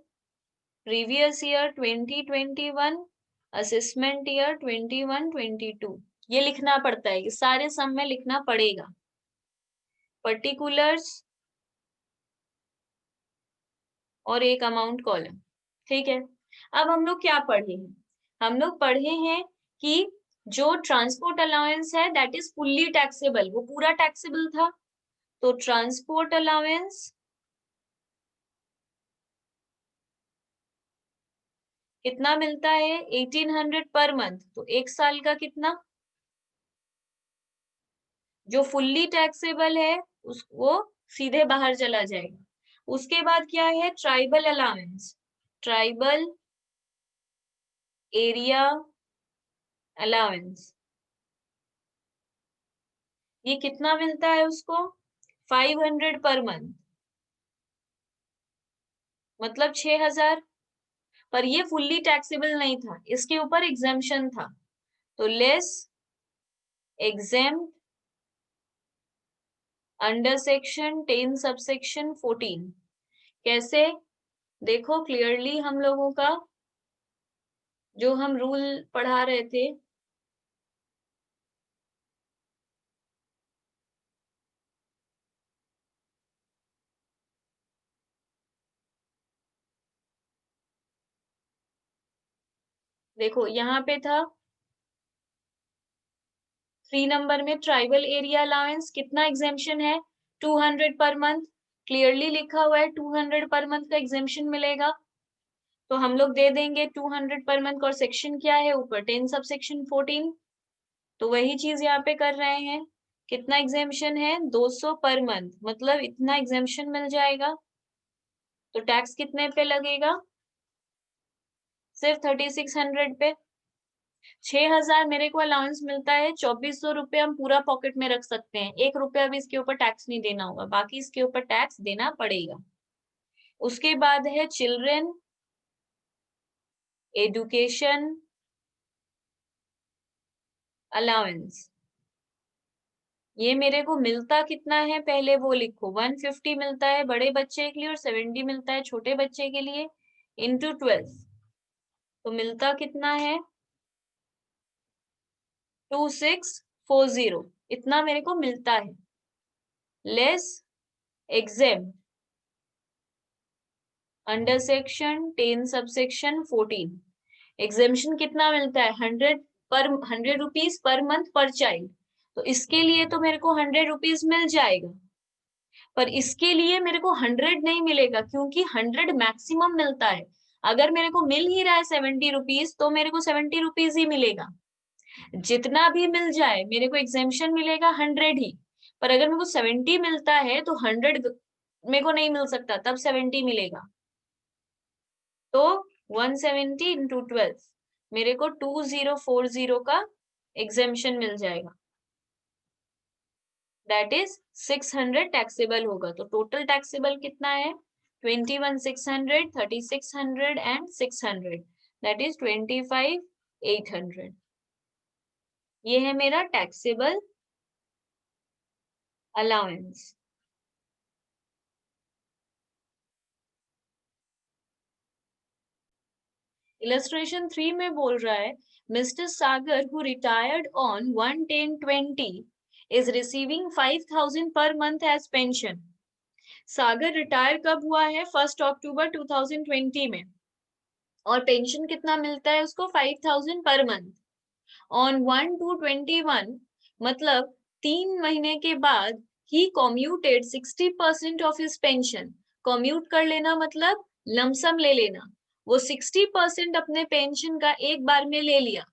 previous year 2021, assessment year 21-22, ये लिखना पड़ता है, ये सारे सम में लिखना पड़ेगा। पर्टिकुलर्स और एक अमाउंट कॉलम, ठीक है। अब हम लोग क्या पढ़े हैं? हम लोग पढ़े हैं कि जो ट्रांसपोर्ट अलाउंस है दैट इज फुल्ली टैक्सेबल, वो पूरा टैक्सेबल था। तो ट्रांसपोर्ट अलाउंस कितना मिलता है? 1800 पर मंथ। तो एक साल का कितना? जो फुल्ली टैक्सेबल है वो सीधे बाहर चला जाएगा। उसके बाद क्या है? Tribal allowance, tribal area allowance. ये कितना मिलता है उसको? 500 पर मंथ, मतलब 6000। पर ये फुल्ली टैक्सेबल नहीं था, इसके ऊपर एग्जेम्पशन था। तो less exempt under section 10 subsection 14। कैसे? देखो क्लियरली, हम लोगों का जो हम रूल पढ़ा रहे थे, देखो यहाँ पे था 3 नंबर में ट्राइबल एरिया अलाउंस, कितना एग्जेम्पशन है? 200 पर मंथ। क्लियरली लिखा हुआ है 200 पर मंथ का एग्जेम्पशन मिलेगा। तो हम लोग दे देंगे 200 पर मंथ, और सेक्शन क्या है ऊपर? 10 सब सेक्शन 14। तो वही चीज यहाँ पे कर रहे हैं। कितना एग्जेम्पशन है? 200 पर मंथ, मतलब इतना एग्जेम्पशन मिल जाएगा। तो टैक्स कितने पे लगेगा? सिर्फ 3600 पे। 6000 मेरे को अलाउंस मिलता है, 2400 रुपये हम पूरा पॉकेट में रख सकते हैं, 1 रुपया भी इसके ऊपर टैक्स नहीं देना होगा, बाकी इसके ऊपर टैक्स देना पड़ेगा। उसके बाद है चिल्ड्रन एजुकेशन अलाउंस। ये मेरे को मिलता कितना है पहले वो लिखो। 150 मिलता है बड़े बच्चे के लिए और 70 मिलता है छोटे बच्चे के लिए, इंटू 12। तो मिलता कितना है? 2640। इतना मेरे को मिलता है। Less exempt under section 10 subsection 14। Exemption कितना मिलता है? 100 रुपीज पर मंथ पर चाइल्ड। तो इसके लिए तो मेरे को 100 रुपीज मिल जाएगा, पर इसके लिए मेरे को 100 नहीं मिलेगा, क्योंकि 100 मैक्सिमम मिलता है। अगर मेरे को मिल ही रहा है 70 रुपीज, तो मेरे को 70 रुपीज ही मिलेगा। जितना भी मिल जाए मेरे को एग्जेम्पशन मिलेगा 100 ही। पर अगर मेरे को 70 मिलता है तो 100 मेरे को नहीं मिल सकता, तब 70 मिलेगा। तो 170 इंटू 12, मेरे को 2040 का एग्जेम्पशन मिल जाएगा। दैट इज 600 टैक्सेबल होगा। तो टोटल टैक्सेबल कितना है? 21,600, 3600 एंड 600, दैट इज 25,800। ये है मेरा टैक्सेबल अलाउंस। इलस्ट्रेशन 3 में बोल रहा है, mister Sagar who retired on 1/10/20 is receiving 5,000 per month age pension. Sagar retire कब हुआ है? 1 अक्टूबर 2020 में, और पेंशन कितना मिलता है उसको? 5,000 पर मंथ। ऑन 1/2/21, मतलब 3 महीने के बाद ही commuted 60% of his pension. Commute कर लेना मतलब लमसम ले लेना। वो 60% अपने पेंशन का एक बार में ले लिया,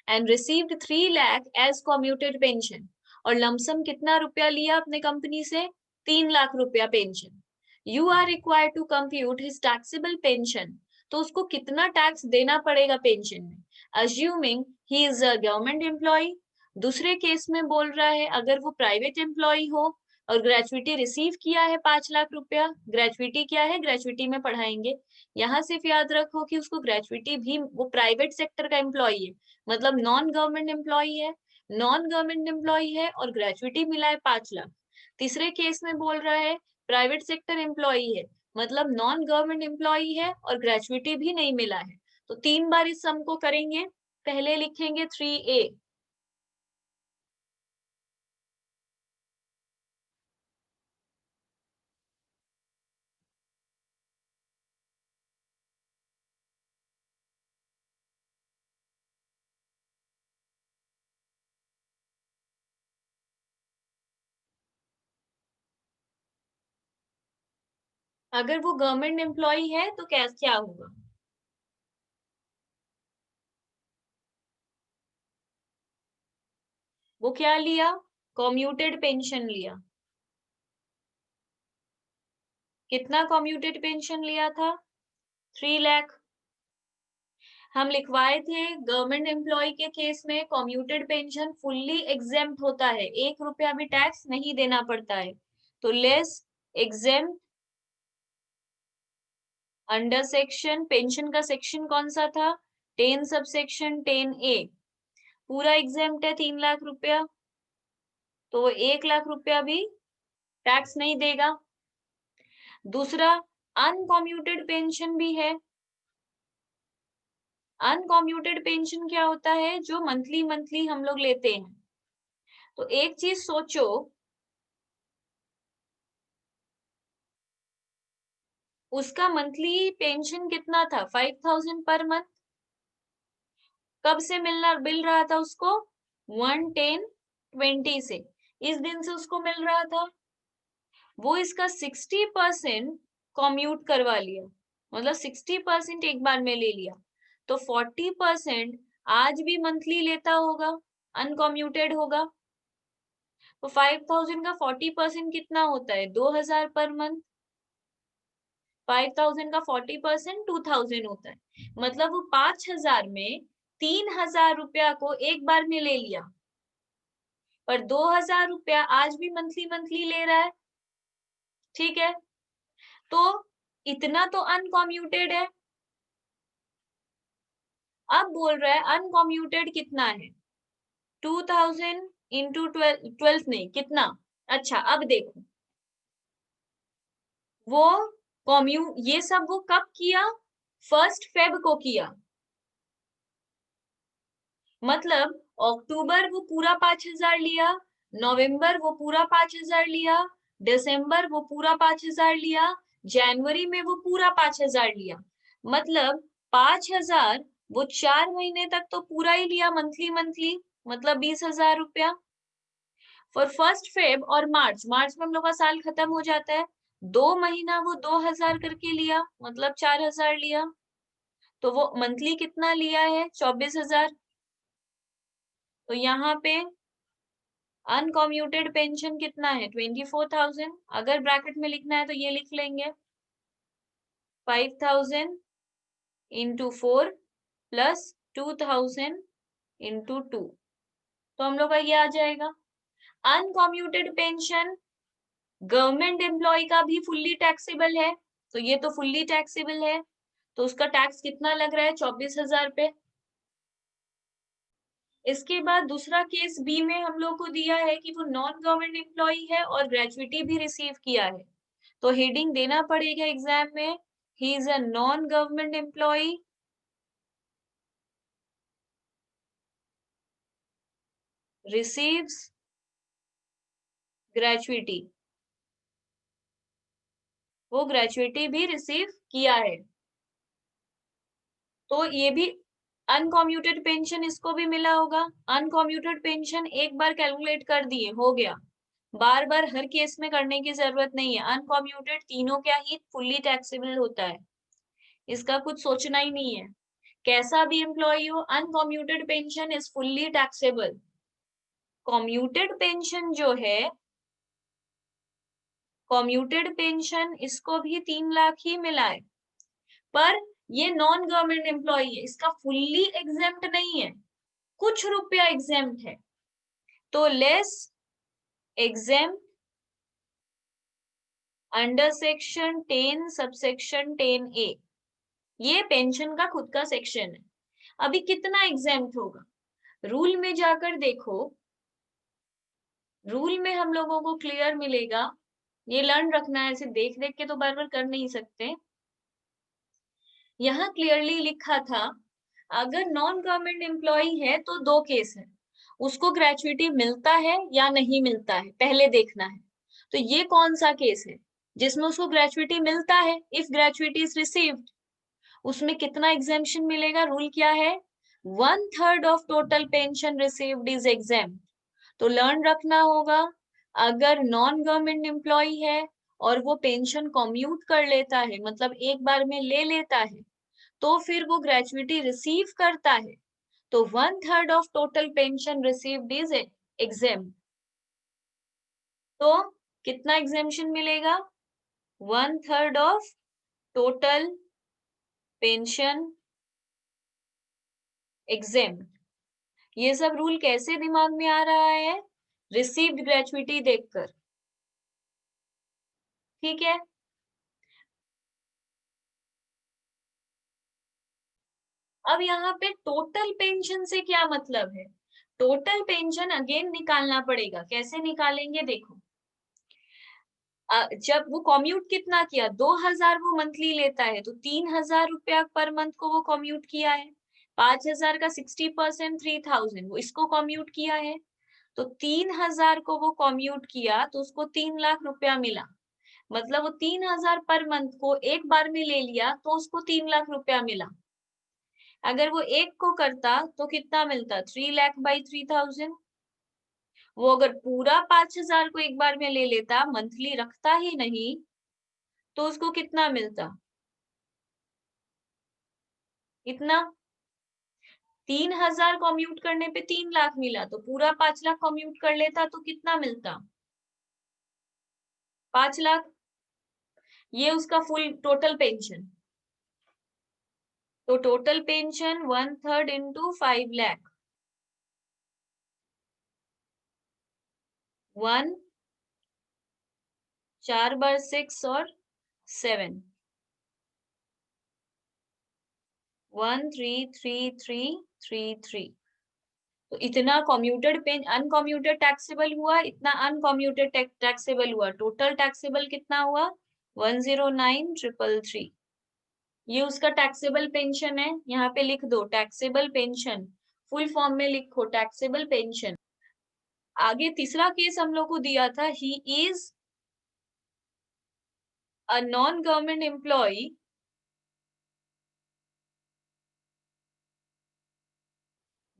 and received 3 lakh as commuted pension. और लमसम कितना रुपया लिया अपने कंपनी से? 3 लाख रुपया pension. You are required to compute his taxable pension. तो उसको कितना टैक्स देना पड़ेगा पेंशन में, assuming he is a government employee. दूसरे केस में बोल रहा है अगर वो प्राइवेट एम्प्लॉय हो और ग्रेचुइटी रिसीव किया है 5 लाख रुपया। ग्रेचुइटी क्या है? ग्रेचुइटी में पढ़ाएंगे। यहाँ सिर्फ याद रखो कि उसको ग्रेचुइटी भी, वो प्राइवेट सेक्टर का एम्प्लॉय है, मतलब नॉन गवर्नमेंट एम्प्लॉय है। नॉन गवर्नमेंट एम्प्लॉय है और ग्रेचुइटी मिला है 5 लाख। तीसरे केस में बोल रहा है प्राइवेट सेक्टर एम्प्लॉय है, मतलब नॉन गवर्नमेंट एम्प्लॉय है और ग्रेचुइटी भी नहीं मिला है। तो 3 बार इस सम को करेंगे। पहले लिखेंगे 3A, अगर वो गवर्नमेंट एम्प्लॉय है तो क्या होगा? वो क्या लिया? कम्यूटेड पेंशन लिया। कितना कम्यूटेड पेंशन लिया था? 3 लाख। हम लिखवाए थे गवर्नमेंट एम्प्लॉय के केस में कम्यूटेड पेंशन फुल्ली एग्जेम्प्ट होता है, 1 रुपया भी टैक्स नहीं देना पड़ता है। तो less exempt under section, pension का सेक्शन कौन सा था? 10 सबसेक्शन 10A। पूरा एग्जेम्प्ट है 3 लाख रुपया, तो वो 1 लाख रुपया भी टैक्स नहीं देगा। दूसरा, अनकम्यूटेड पेंशन भी है। अनकम्यूटेड पेंशन क्या होता है? जो मंथली मंथली हम लोग लेते हैं। तो एक चीज सोचो, उसका मंथली पेंशन कितना था? 5000 पर मंथ। कब से मिल रहा था उसको? 1/10/20 से। इस दिन से उसको मिल रहा था। वो इसका 60% कम्यूट करवा लिया, मतलब 60% एक बार में ले लिया, तो 40% आज भी मंथली लेता होगा, अनकम्यूटेड होगा। तो 5000 का 40% कितना होता है? 2000 पर मंथ। 5000 का 40% 2000 होता है। मतलब वो 5000 में 3000 रुपया को एक बार में ले लिया, पर 2000 रुपया आज भी मंथली मंथली ले रहा है। ठीक है, तो इतना तो अनकम्यूटेड है। अब बोल रहा है अनकम्यूटेड कितना है? 2000 इंटू 12 नहीं, कितना? अच्छा, अब देखो, वो ये सब वो कब किया? 1 फेब को किया। मतलब अक्टूबर वो पूरा 5000 लिया, नवंबर वो पूरा 5000 लिया, दिसंबर वो पूरा 5000 लिया, जनवरी में वो पूरा 5000 लिया। मतलब 5000 वो 4 महीने तक तो पूरा ही लिया मंथली मंथली, मतलब 20,000 रुपया। फॉर 1 फेब और मार्च, मार्च में हम लोग का साल खत्म हो जाता है, 2 महीना वो 2000 करके लिया, मतलब 4000 लिया। तो वो मंथली कितना लिया है? 24,000। तो यहाँ पे अनकम्यूटेड पेंशन कितना है? 24,000। अगर ब्रैकेट में लिखना है तो ये लिख लेंगे, 5000 इंटू 4 प्लस 2000 इंटू 2। तो हम लोग का ये आ जाएगा। अनकम्यूटेड पेंशन गवर्नमेंट एम्प्लॉय का भी फुल्ली टैक्सेबल है, तो ये तो फुल्ली टैक्सेबल है, तो उसका टैक्स कितना लग रहा है? 24,000 पे। इसके बाद दूसरा केस बी में हम लोग को दिया है कि वो नॉन गवर्नमेंट एम्प्लॉय है और ग्रेजुइटी भी रिसीव किया है, तो हेडिंग देना पड़ेगा एग्जाम में, he is a non government employ receives gratuity. वो ग्रेजुइटी भी रिसीव किया है, तो ये भी अनकम्यूटेड पेंशन इसको भी मिला होगा। अनकम्यूटेड पेंशन एक बार कैलकुलेट कर दिए, हो गया, बार बार हर केस में करने की जरूरत नहीं है। अनकम्यूटेड तीनों क्या ही फुल्ली टैक्सेबल होता है, इसका कुछ सोचना ही नहीं है। कैसा भी एम्प्लॉय हो, uncommuted pension is fully taxable. Commuted pension जो है, कम्यूटेड पेंशन इसको भी 3 लाख ही मिला है, पर ये नॉन गवर्नमेंट एम्प्लॉय है, इसका फुल्ली एग्जेम्प्ट नहीं है, कुछ रुपया एग्जेम्प्ट है। तो less exempt under section 10 subsection 10A, ये पेंशन का खुद का सेक्शन है। अभी कितना एग्जेम्प्ट होगा? रूल में जाकर देखो, रूल में हम लोगों को क्लियर मिलेगा। ये लर्न रखना है, ऐसे देख देख के तो बार बार कर नहीं सकते। यहाँ क्लियरली लिखा था, अगर नॉन गवर्नमेंट एम्प्लॉय है तो 2 केस है, उसको ग्रेचुइटी मिलता है या नहीं मिलता है, पहले देखना है। तो ये कौन सा केस है जिसमें उसको ग्रेचुइटी मिलता है? इफ ग्रेचुइटी इज रिसीव्ड, उसमें कितना एग्जेम्पशन मिलेगा? रूल क्या है? 1/3 of total pension received is exempt. तो लर्न रखना होगा, अगर नॉन गवर्नमेंट एम्प्लॉय है और वो पेंशन कम्यूट कर लेता है, मतलब एक बार में ले लेता है, तो फिर वो ग्रेचुइटी रिसीव करता है, तो 1/3 of total pension received is exempt. तो कितना एग्जेम्पशन मिलेगा? 1/3 ऑफ टोटल पेंशन एग्जेम्प्ट। ये सब रूल कैसे दिमाग में आ रहा है? रिसीव्ड ग्रेचुइटी देखकर, ठीक है। अब यहाँ पे टोटल पेंशन से क्या मतलब है? टोटल पेंशन अगेन निकालना पड़ेगा। कैसे निकालेंगे देखो, जब वो कॉम्यूट कितना किया, 2000 वो मंथली लेता है, तो 3000 रुपया पर मंथ को वो कॉम्यूट किया है। 5000 का 60% 3000, वो इसको कॉम्यूट किया है। तो 3000 को वो कॉम्यूट किया तो उसको 3 लाख रुपया मिला। मतलब वो 3000 पर मंथ को एक बार में ले लिया तो उसको 3 लाख रुपया मिला। अगर वो एक को करता तो कितना मिलता? 3 लाख बाई 3000। वो अगर पूरा 5000 को एक बार में ले लेता, मंथली रखता ही नहीं, तो उसको कितना मिलता? इतना। 3000 कॉम्यूट करने पे 3 लाख मिला, तो पूरा 5 लाख कॉम्यूट कर लेता तो कितना मिलता? 5 लाख। ये उसका फुल टोटल पेंशन। तो टोटल पेंशन 1/3 इंटू 5 लाख, 1 4 बार 6 और 7, 1333333। तो इतना कॉम्यूटेड पेन अनकॉम्यूटेड टैक्सेबल हुआ, इतना अनकॉम्यूटेड टैक्सेबल हुआ। टोटल टैक्सेबल कितना हुआ? 109,333। ये उसका टैक्सेबल पेंशन है। यहाँ पे लिख दो टैक्सेबल पेंशन, फुल फॉर्म में लिखो टैक्सेबल पेंशन। आगे तीसरा केस हम लोग को दिया था, he is a non government employee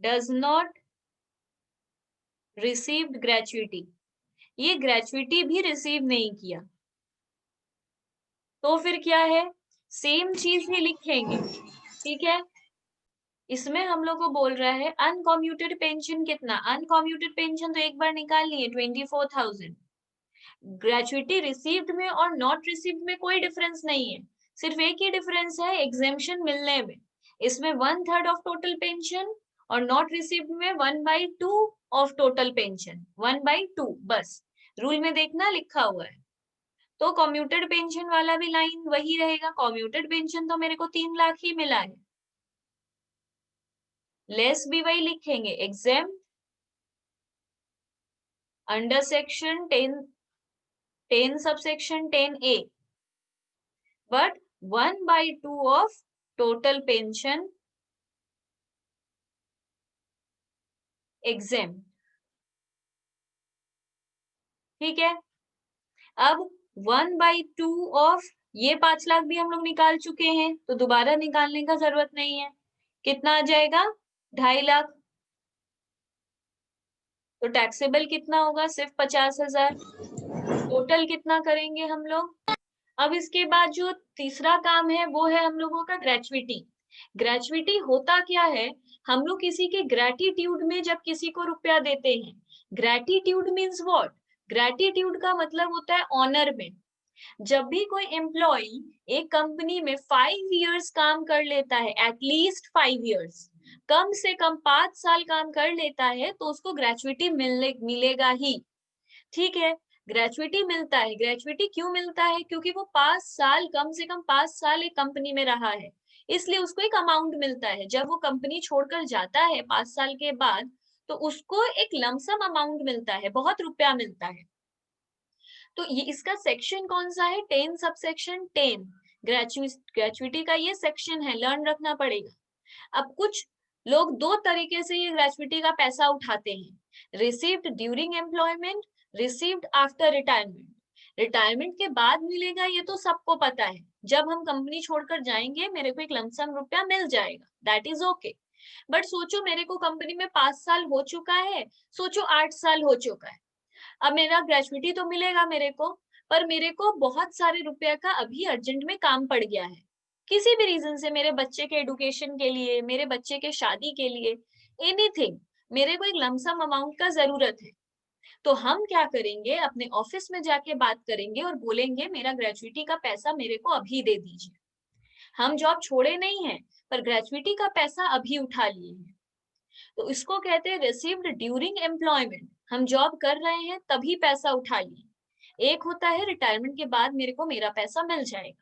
does not received gratuity. ये ग्रेचुइटी भी रिसीव नहीं किया, तो फिर क्या है? सेम चीज ही लिखेंगे, ठीक है। इसमें हम लोग को बोल रहा है अनकॉम्यूटेड पेंशन कितना? अनकॉम्यूटेड पेंशन तो एक बार निकाल लिए 24,000। ग्रेचुइटी रिसीव्ड में और नॉट रिसीव्ड में कोई डिफरेंस नहीं है, सिर्फ एक ही डिफरेंस है एग्जेम्पशन मिलने में। इसमें 1/3 ऑफ टोटल पेंशन और नॉट रिसीव्ड में 1/2 ऑफ टोटल पेंशन, 1/2 बस। रूल में देखना लिखा हुआ है। तो कम्यूटेड पेंशन वाला भी लाइन वही रहेगा। कम्यूटेड पेंशन तो मेरे को 3 लाख ही मिला है, लेस भी वही लिखेंगे, exempt under section 10 subsection 10A, but 1/2 of total pension exempt, ठीक है। अब 1/2 ऑफ ये 5 लाख भी हम लोग निकाल चुके हैं, तो दोबारा निकालने का जरूरत नहीं है। कितना आ जाएगा? 2.5 लाख। तो टैक्सेबल कितना होगा? सिर्फ 50,000। टोटल कितना करेंगे हम लोग? अब इसके बाद जो तीसरा काम है वो है हम लोगों का ग्रेचुइटी। ग्रेचुइटी होता क्या है? हम लोग किसी के ग्रेटिट्यूड में जब किसी को रुपया देते हैं, ग्रेटिट्यूड मीन्स व्हाट? ग्रेटिट्यूड का मतलब होता है ऑनर में। जब भी कोई एम्प्लॉय एक कंपनी में 5 इयर्स काम कर लेता है, एटलीस्ट 5 इयर्स, कम से कम 5 साल काम कर लेता है, तो उसको ग्रेचुइटी मिलेगा ही, ठीक है। ग्रेचुइटी मिलता है। ग्रेचुइटी क्यों मिलता है? क्योंकि वो 5 साल, कम से कम 5 साल एक कंपनी में रहा है, इसलिए उसको एक अमाउंट मिलता है। जब वो कंपनी छोड़कर जाता है 5 साल के बाद, तो उसको एक लमसम अमाउंट मिलता है, बहुत रुपया मिलता है। तो ये इसका सेक्शन कौन सा है? 10 सबसेक्शन 10। ग्रेचुइटी का ये सेक्शन है, लर्न रखना पड़ेगा। अब कुछ लोग दो तरीके से ये ग्रेचुइटी का पैसा उठाते हैं, received during employment, received after retirement. Retirement के बाद मिलेगा ये तो सबको पता है, जब हम कंपनी छोड़कर जाएंगे मेरे को एक लमसम रुपया मिल जाएगा, दैट इज ओके। बट सोचो मेरे को कंपनी में 5 साल हो चुका है, सोचो 8 साल हो चुका है, अब मेरा ग्रेचुइटी तो मिलेगा मेरे को, पर मेरे को बहुत सारे रुपया का अभी अर्जेंट में काम पड़ गया है, किसी भी रीजन से, मेरे बच्चे के एडुकेशन के लिए, मेरे बच्चे के शादी के लिए, एनीथिंग, मेरे को एक लमसम अमाउंट का जरूरत है। तो हम क्या करेंगे, अपने ऑफिस में जाके बात करेंगे और बोलेंगे मेरा ग्रेचुइटी का पैसा मेरे को अभी दे दीजिए। हम जॉब छोड़े नहीं है, पर ग्रेचुइटी का पैसा अभी उठा लिए हैं। तो इसको कहते हैं रिसीव्ड ड्यूरिंग एम्प्लॉयमेंट। हम जॉब कर रहे हैं तभी पैसा उठा लिए। एक होता है रिटायरमेंट के बाद मेरे को मेरा पैसा मिल जाएगा।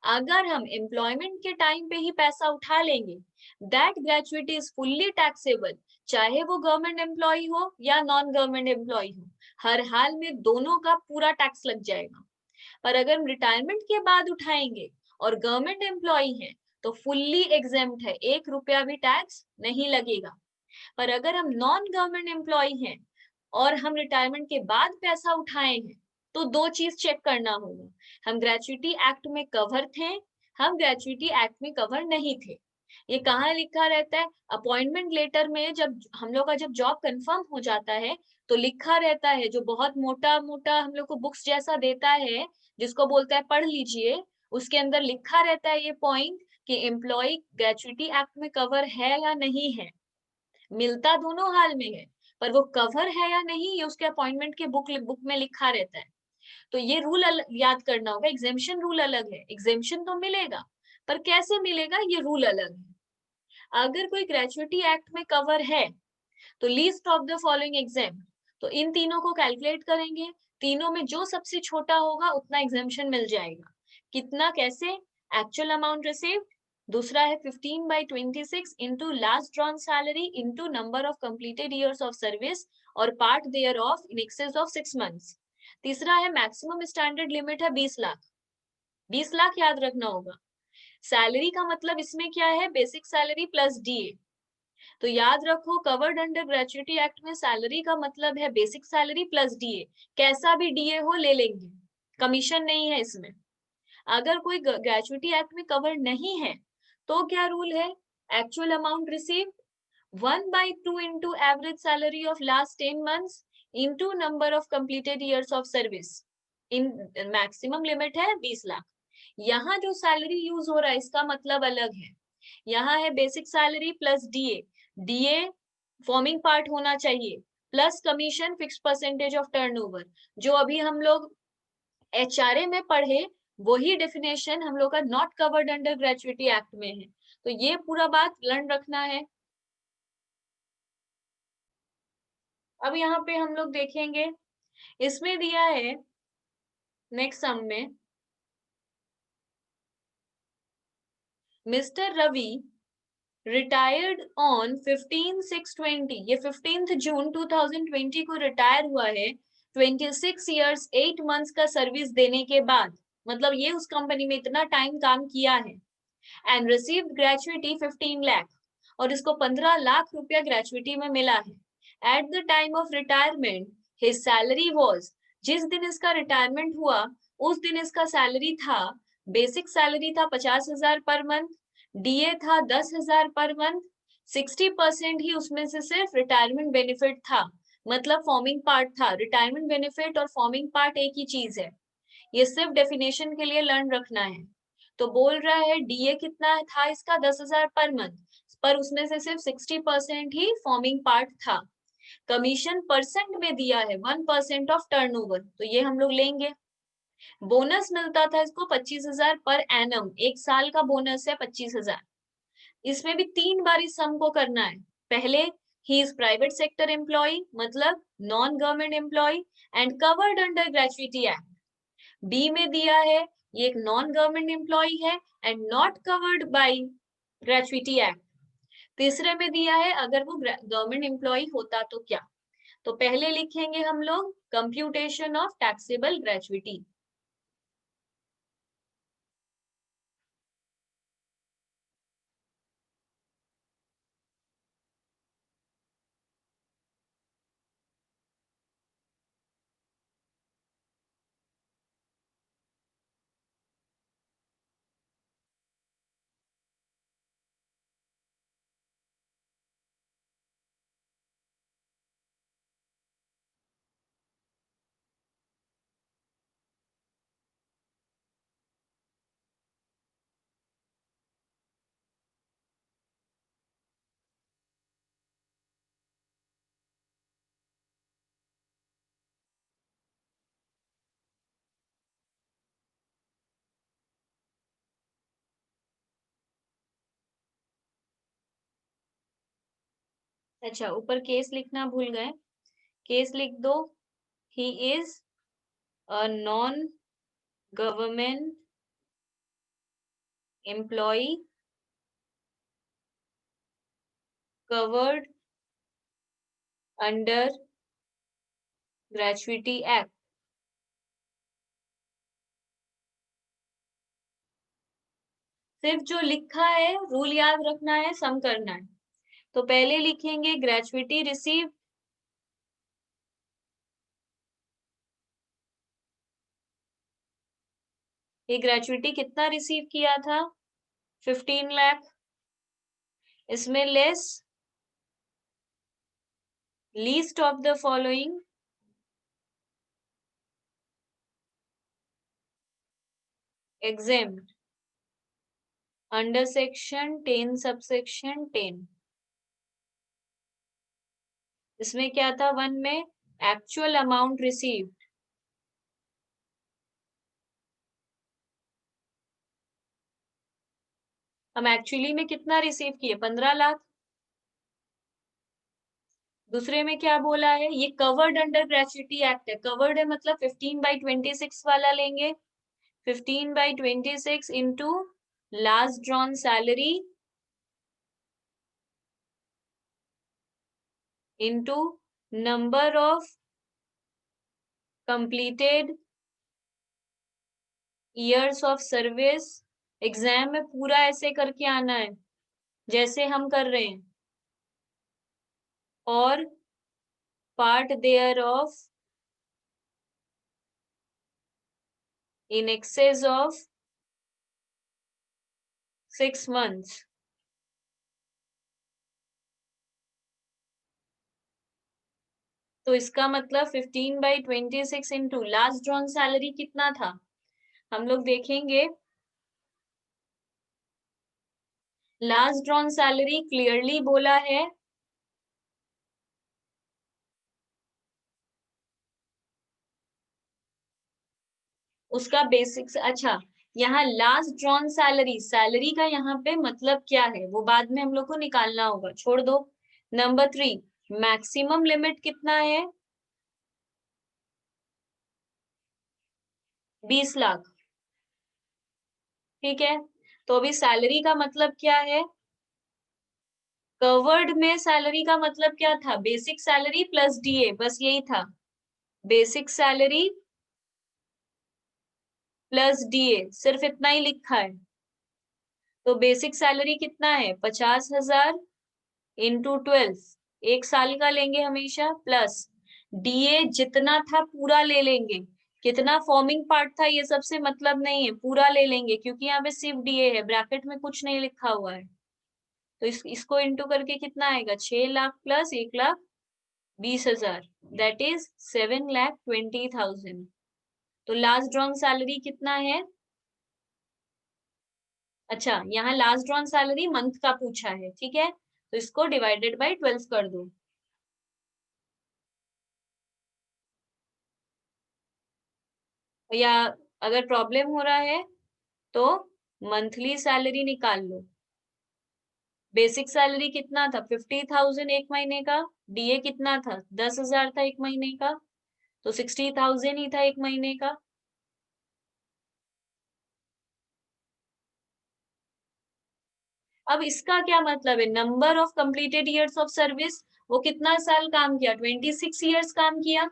अगर हम एम्प्लॉयमेंट के टाइम पे ही पैसा उठा लेंगे, that gratuity is fully taxable, चाहे वो गवर्नमेंट एम्प्लॉय हो या नॉन गवर्नमेंट एम्प्लॉय हो, हर हाल में दोनों का पूरा टैक्स लग जाएगा। पर अगर हम रिटायरमेंट के बाद उठाएंगे और गवर्नमेंट एम्प्लॉय है तो फुल्ली एग्जेम्प्ट है, 1 रुपया भी टैक्स नहीं लगेगा। पर अगर हम नॉन गवर्नमेंट एम्प्लॉय हैं और हम रिटायरमेंट के बाद पैसा उठाए हैं, तो दो चीज चेक करना होगा, हम ग्रेचुइटी एक्ट में कवर थे, हम ग्रेचुइटी एक्ट में कवर नहीं थे। ये कहाँ लिखा रहता है, अपॉइंटमेंट लेटर में, जब हम लोग का जब जॉब कंफर्म हो जाता है तो लिखा रहता है, जो बहुत मोटा मोटा हम लोग को बुक्स जैसा देता है, जिसको बोलता है पढ़ लीजिए, उसके अंदर लिखा रहता है ये पॉइंट कि एम्प्लॉय ग्रेचुइटी एक्ट में कवर है या नहीं है। मिलता दोनों हाल में है, पर वो कवर है या नहीं ये उसके अपॉइंटमेंट के बुक में लिखा रहता है। तो ये रूल याद करना होगा, एग्जेम्पशन रूल अलग है, एग्जेम्पशन तो मिलेगा, पर कैसे मिलेगा ये रूल अलग है। अगर कोई ग्रेचुइटी एक्ट में कवर है तो least of the following exam, तो इन तीनों को कैलकुलेट करेंगे, तीनों में जो सबसे छोटा होगा उतना एग्जामेशन मिल जाएगा। कितना, कैसे, एक्चुअल अमाउंट रिसीव्ड, दूसरा है 15/26 into last drawn salary into number of completed years of service और part thereof in excess of 6 months. तीसरा है मैक्सिमम स्टैंडर्ड लिमिट है 20 लाख, 20 लाख याद रखना होगा। सैलरी का मतलब इसमें क्या है, बेसिक सैलरी प्लस डीए। तो याद रखो, कवर्ड अंडर ग्रेचुइटी एक्ट में सैलरी का मतलब है बेसिक सैलरी प्लस डीए, कैसा भी डीए हो ले लेंगे, कमीशन नहीं है इसमें। अगर कोई ग्रेचुइटी एक्ट में कवर नहीं है तो क्या रूल है, actual amount receive 1/2 into average salary of last 10 months into number of completed years of service, in maximum limit है 20 लाख। यहाँ जो सैलरी यूज हो रहा है इसका मतलब अलग है, यहाँ है basic salary plus DA, DA forming part होना चाहिए, plus commission fix percentage of turnover, जो अभी हम लोग एचआरए में पढ़े वही डेफिनेशन हम लोग का not covered under gratuity act में है। तो ये पूरा बात लर्न रखना है। अब यहाँ पे हम लोग देखेंगे, इसमें दिया है नेक्स्ट सम में, मिस्टर रवि रिटायर्ड ऑन 15/6/20, ये 15 जून 2020 को रिटायर हुआ है, 26 ईयर्स 8 मंथ्स का सर्विस देने के बाद, मतलब ये उस कंपनी में इतना टाइम काम किया है, एंड रिसीव्ड ग्रेचुइटी 15 लाख, और इसको 15 लाख रुपया ग्रेचुइटी में मिला है। At the time of retirement his salary was, जिस दिन इसका रिटायरमेंट हुआ उस दिन इसका सैलरी था, बेसिक सैलरी था 50,000 पर मंथ, डीए था 10,000 पर मंथ, 60% ही उसमें से सिर्फ रिटायरमेंट बेनिफिट था, मतलब फॉर्मिंग पार्ट था। रिटायरमेंट बेनिफिट और फॉर्मिंग पार्ट एक ही चीज है, ये सिर्फ डेफिनेशन के लिए लर्न रखना है। तो बोल रहा है डीए कितना था इसका, 10,000 पर मंथ, पर उसमें से सिर्फ 60% ही फॉर्मिंग पार्ट था। कमीशन परसेंट में दिया है 1% ऑफ टर्नओवर, तो ये हम लोग लेंगे। बोनस मिलता था इसको 25,000 पर एनम, एक साल का बोनस है 25,000। इसमें भी 3 बार इस सम को करना है। पहले he is private sector employ, मतलब non government employ and covered under gratuity act. B में दिया है ये एक नॉन गवर्नमेंट एम्प्लॉय है and not covered by gratuity act. तीसरे में दिया है अगर वो गवर्नमेंट एम्प्लॉय होता तो क्या। तो पहले लिखेंगे हम लोग कंप्यूटेशन ऑफ टैक्सेबल ग्रेचुइटी। अच्छा, ऊपर केस लिखना भूल गए, केस लिख दो। He is a non government employee covered under gratuity act. सिर्फ जो लिखा है रूल याद रखना है, सम करना है। तो पहले लिखेंगे ग्रेचुइटी रिसीव, ये ग्रेचुइटी कितना रिसीव किया था, 15 लाख। इसमें less least of the following exempt under section 10 subsection 10। इसमें क्या था, वन में एक्चुअल अमाउंट रिसीव्ड, हम एक्चुअली में कितना रिसीव किए, 15 लाख। दूसरे में क्या बोला है, ये कवर्ड अंडर ग्रेचुइटी एक्ट है, कवर्ड है मतलब 15/26 वाला लेंगे, 15/26 into last drawn salary into number of completed years of service. Exam में पूरा ऐसे करके आना है जैसे हम कर रहे हैं, और part thereof in excess of 6 months। तो इसका मतलब 15/26 इंटू लास्ट ड्रॉन सैलरी कितना था, हम लोग देखेंगे। लास्ट ड्रॉन सैलरी क्लियरली बोला है उसका बेसिक्स। अच्छा, यहाँ लास्ट ड्रॉन सैलरी, सैलरी का यहाँ पे मतलब क्या है वो बाद में हम लोग को निकालना होगा, छोड़ दो। नंबर 3, मैक्सिमम लिमिट कितना है, 20 लाख। ठीक है, तो अभी सैलरी का मतलब क्या है, कवर्ड में सैलरी का मतलब क्या था, बेसिक सैलरी प्लस डीए, बस यही था, बेसिक सैलरी प्लस डीए, सिर्फ इतना ही लिखा है। तो बेसिक सैलरी कितना है, 50,000 इंटू 12, एक साल का लेंगे हमेशा, प्लस डीए जितना था पूरा ले लेंगे, कितना फॉर्मिंग पार्ट था ये सबसे मतलब नहीं है, पूरा ले लेंगे क्योंकि यहाँ पे सिर्फ डीए है, ब्रैकेट में कुछ नहीं लिखा हुआ है। तो इसको इंटू करके कितना आएगा, 6 लाख प्लस 1,20,000, दैट इज 7,20,000। तो लास्ट ड्रॉन सैलरी कितना है, अच्छा यहाँ लास्ट ड्रॉन सैलरी मंथ का पूछा है, ठीक है, तो इसको डिवाइडेड बाय 12 कर दो। या अगर प्रॉब्लम हो रहा है तो मंथली सैलरी निकाल लो। बेसिक सैलरी कितना था, 50,000 एक महीने का, डीए कितना था, 10,000 था एक महीने का, तो 60,000 ही था एक महीने का। अब इसका क्या मतलब है, number of completed years of service, वो कितना साल काम किया, 26 ईयर्स काम किया,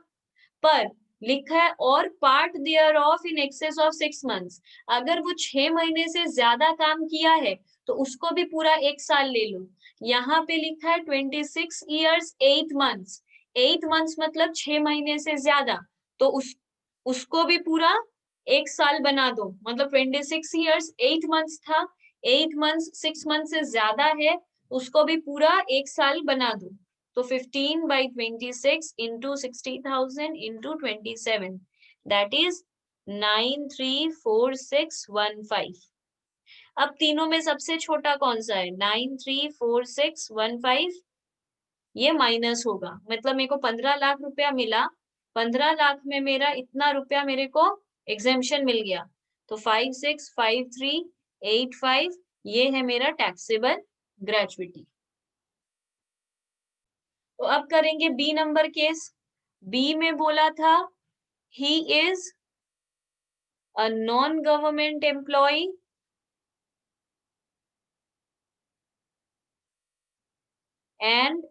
पर लिखा है और part thereof in excess of 6 months, अगर वो 6 महीने से ज्यादा काम किया है तो उसको भी पूरा एक साल ले लो। यहाँ पे लिखा है 26 ईयर्स 8 मंथ्स, 8 मंथ्स मतलब 6 महीने से ज्यादा, तो उसको भी पूरा एक साल बना दो, मतलब 26 ईयर्स 8 मंथ्स था, 8 मंथ्स 6 मंथ से ज्यादा है, उसको भी पूरा एक साल बना दो। तो 15/26 इंटू 60,000 इंटू 27, दैट इज 934615। अब तीनों में सबसे छोटा कौन सा है, 934615, ये माइनस होगा, मतलब मेरे को 15 लाख रुपया मिला, 15 लाख में मेरा इतना रुपया मेरे को एग्जेम्पशन मिल गया, तो 565385 ये है मेरा टैक्सेबल ग्रेचुइटी। तो अब करेंगे बी नंबर केस। बी में बोला था he is a non government employ and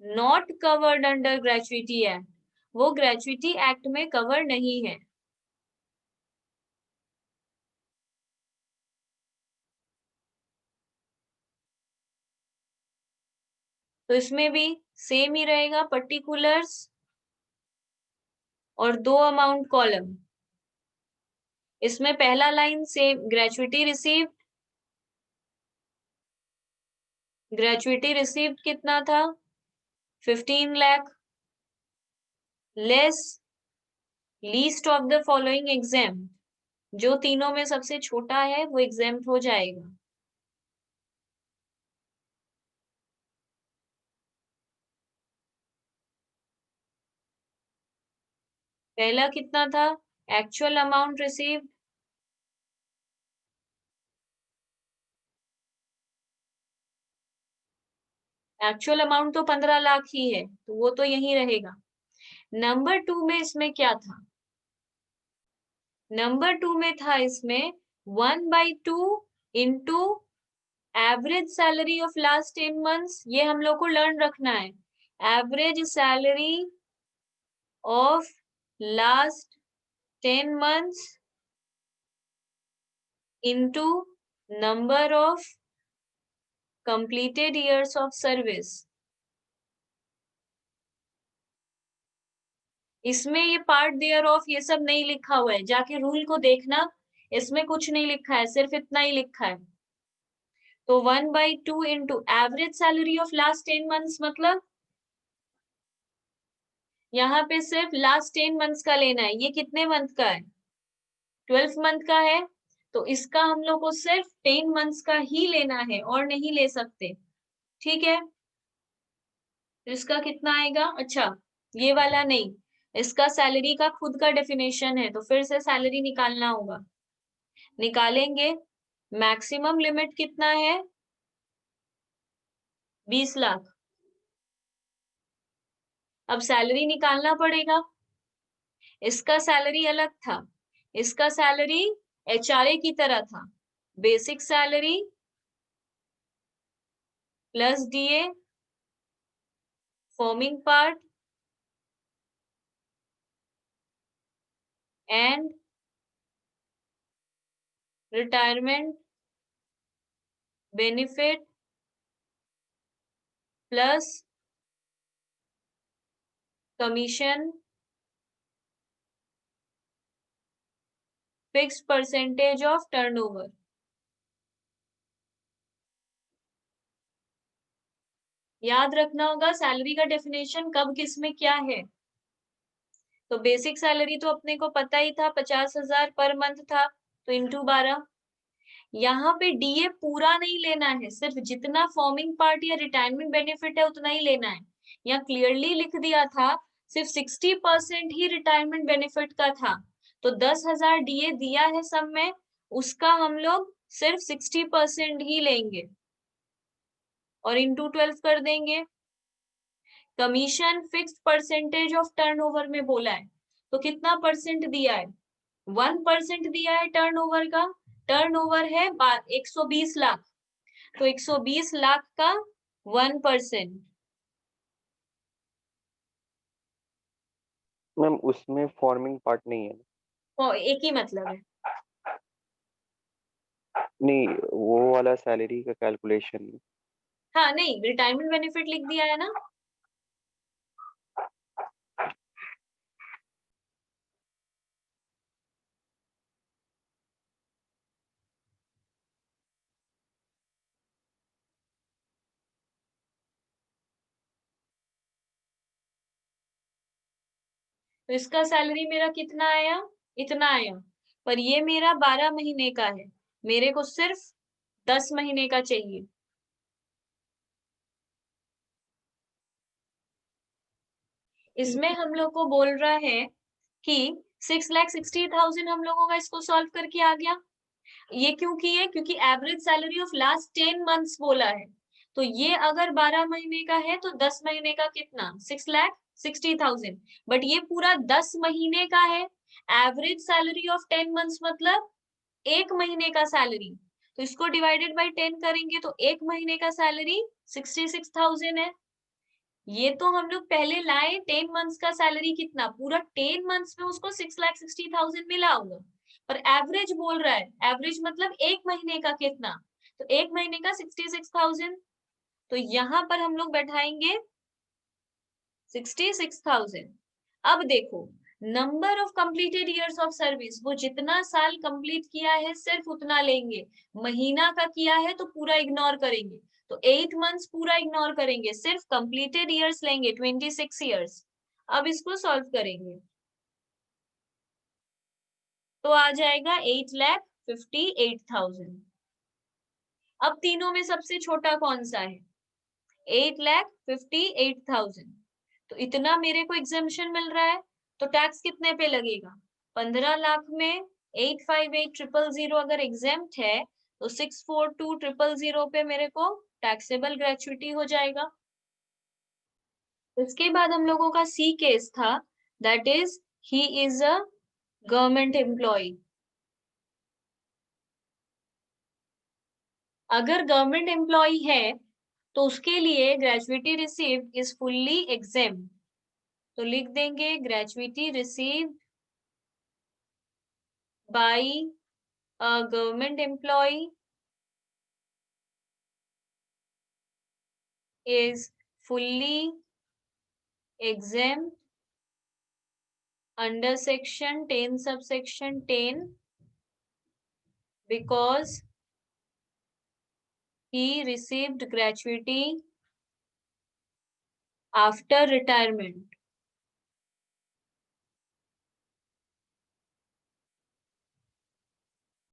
not covered under gratuity act. वो ग्रेचुइटी एक्ट में कवर नहीं है। तो इसमें भी सेम ही रहेगा, पर्टिकुलर्स और 2 अमाउंट कॉलम। इसमें पहला line same, gratuity received. Gratuity received कितना था? 15 lakh less least of the following exam. जो तीनों में सबसे छोटा है वो एग्जाम हो जाएगा। पहला कितना था? Actual amount received actual amount तो 15 लाख ही है, तो वो तो यही रहेगा। नंबर 2 में इसमें क्या था? नंबर 2 में था इसमें 1/2 into average salary of last 10 months. ये हम लोग को लर्न रखना है। Average salary of last 10 months into number of completed years of service। इसमें ये पार्ट देयर ऑफ ये सब नहीं लिखा हुआ है, जाके रूल को देखना, इसमें कुछ नहीं लिखा है, सिर्फ इतना ही लिखा है। तो 1/2 into average salary of last 10 months मतलब यहाँ पे सिर्फ लास्ट 10 months का लेना है। ये कितने मंथ का है? 12 मंथ का है। तो इसका हम लोग को सिर्फ 10 months का ही लेना है और नहीं ले सकते। ठीक है, तो इसका कितना आएगा? अच्छा, ये वाला नहीं, इसका सैलरी का खुद का डेफिनेशन है, तो फिर से सैलरी निकालना होगा। निकालेंगे। मैक्सिमम लिमिट कितना है? 20 लाख। अब सैलरी निकालना पड़ेगा। इसका सैलरी अलग था, इसका सैलरी एचआरए की तरह था। Basic salary plus DA, forming part and retirement benefit plus commission fixed percentage of turnover. याद रखना होगा सैलरी का डेफिनेशन कब किस में क्या है। तो बेसिक सैलरी तो अपने को पता ही था, 50,000 पर मंथ था, तो इंटू 12। यहाँ पे डीए पूरा नहीं लेना है, सिर्फ जितना फॉर्मिंग पार्ट या रिटायरमेंट बेनिफिट है उतना ही लेना है। यहाँ क्लियरली लिख दिया था सिर्फ 60% ही रिटायरमेंट बेनिफिट का था, तो 10,000 डीए दिया है सब में, उसका हम लोग सिर्फ 60% ही लेंगे और इंटू 12 कर देंगे। Commission fixed percentage of turnover में बोला है, तो कितना परसेंट दिया है? 1% दिया है टर्नओवर का। टर्नओवर है 120 लाख, तो 120 लाख का 1%। मैम उसमें फॉर्मिंग पार्ट नहीं है। तो एक ही मतलब है। नहीं, वो वाला सैलरी का कैलकुलेशन। हाँ नहीं, रिटायरमेंट बेनिफिट लिख दिया है ना। तो इसका सैलरी मेरा कितना आया? इतना आया, पर ये मेरा 12 महीने का है, मेरे को सिर्फ 10 महीने का चाहिए। इसमें हम लोग को बोल रहा है कि 6,60,000 हम लोगों का इसको सॉल्व करके आ गया। ये क्यों किए? क्योंकि average salary of last 10 months बोला है, तो ये अगर 12 महीने का है तो 10 महीने का कितना 6,60,000, बट ये पूरा 10 महीने का है। एवरेज सैलरी ऑफ 10 मंथ्स मतलब एक महीने का सैलरी, तो इसको डिवाइडेड बाय 10 करेंगे तो एक महीने का सैलरी 66,000 है। ये तो हम लोग पहले लाए 10 मंथ्स का सैलरी कितना, पूरा 10 मंथ्स में उसको 6,60,000 मिला होगा, पर एवरेज बोल रहा है, एवरेज मतलब एक महीने का कितना, तो एक महीने का 66,000, तो यहाँ पर हम लोग बैठाएंगे 66,000। अब देखो number of completed years of service, वो जितना साल कंप्लीट किया है सिर्फ उतना लेंगे, महीना का किया है तो पूरा इग्नोर करेंगे, तो 8 मंथ्स पूरा इग्नोर करेंगे, सिर्फ कंप्लीटेड इयर्स लेंगे 26 इयर्स। अब इसको सॉल्व करेंगे तो आ जाएगा 8,58,000। अब तीनों में सबसे छोटा कौन सा है, 8,58,000, तो इतना मेरे को एग्जेम्पशन मिल रहा है, तो टैक्स कितने पे लगेगा, 15 लाख में 858,000 अगर एग्जेम्प्ट है तो 642,000 पे मेरे को टैक्सेबल ग्रेचुइटी हो जाएगा। इसके बाद हम लोगों का सी केस था, that is he is a government employee. अगर गवर्नमेंट एम्प्लॉय है तो उसके लिए gratuity received is fully exempt, तो लिख देंगे gratuity received by a government employee is fully exempt under section 10 subsection 10 because he received gratuity after retirement.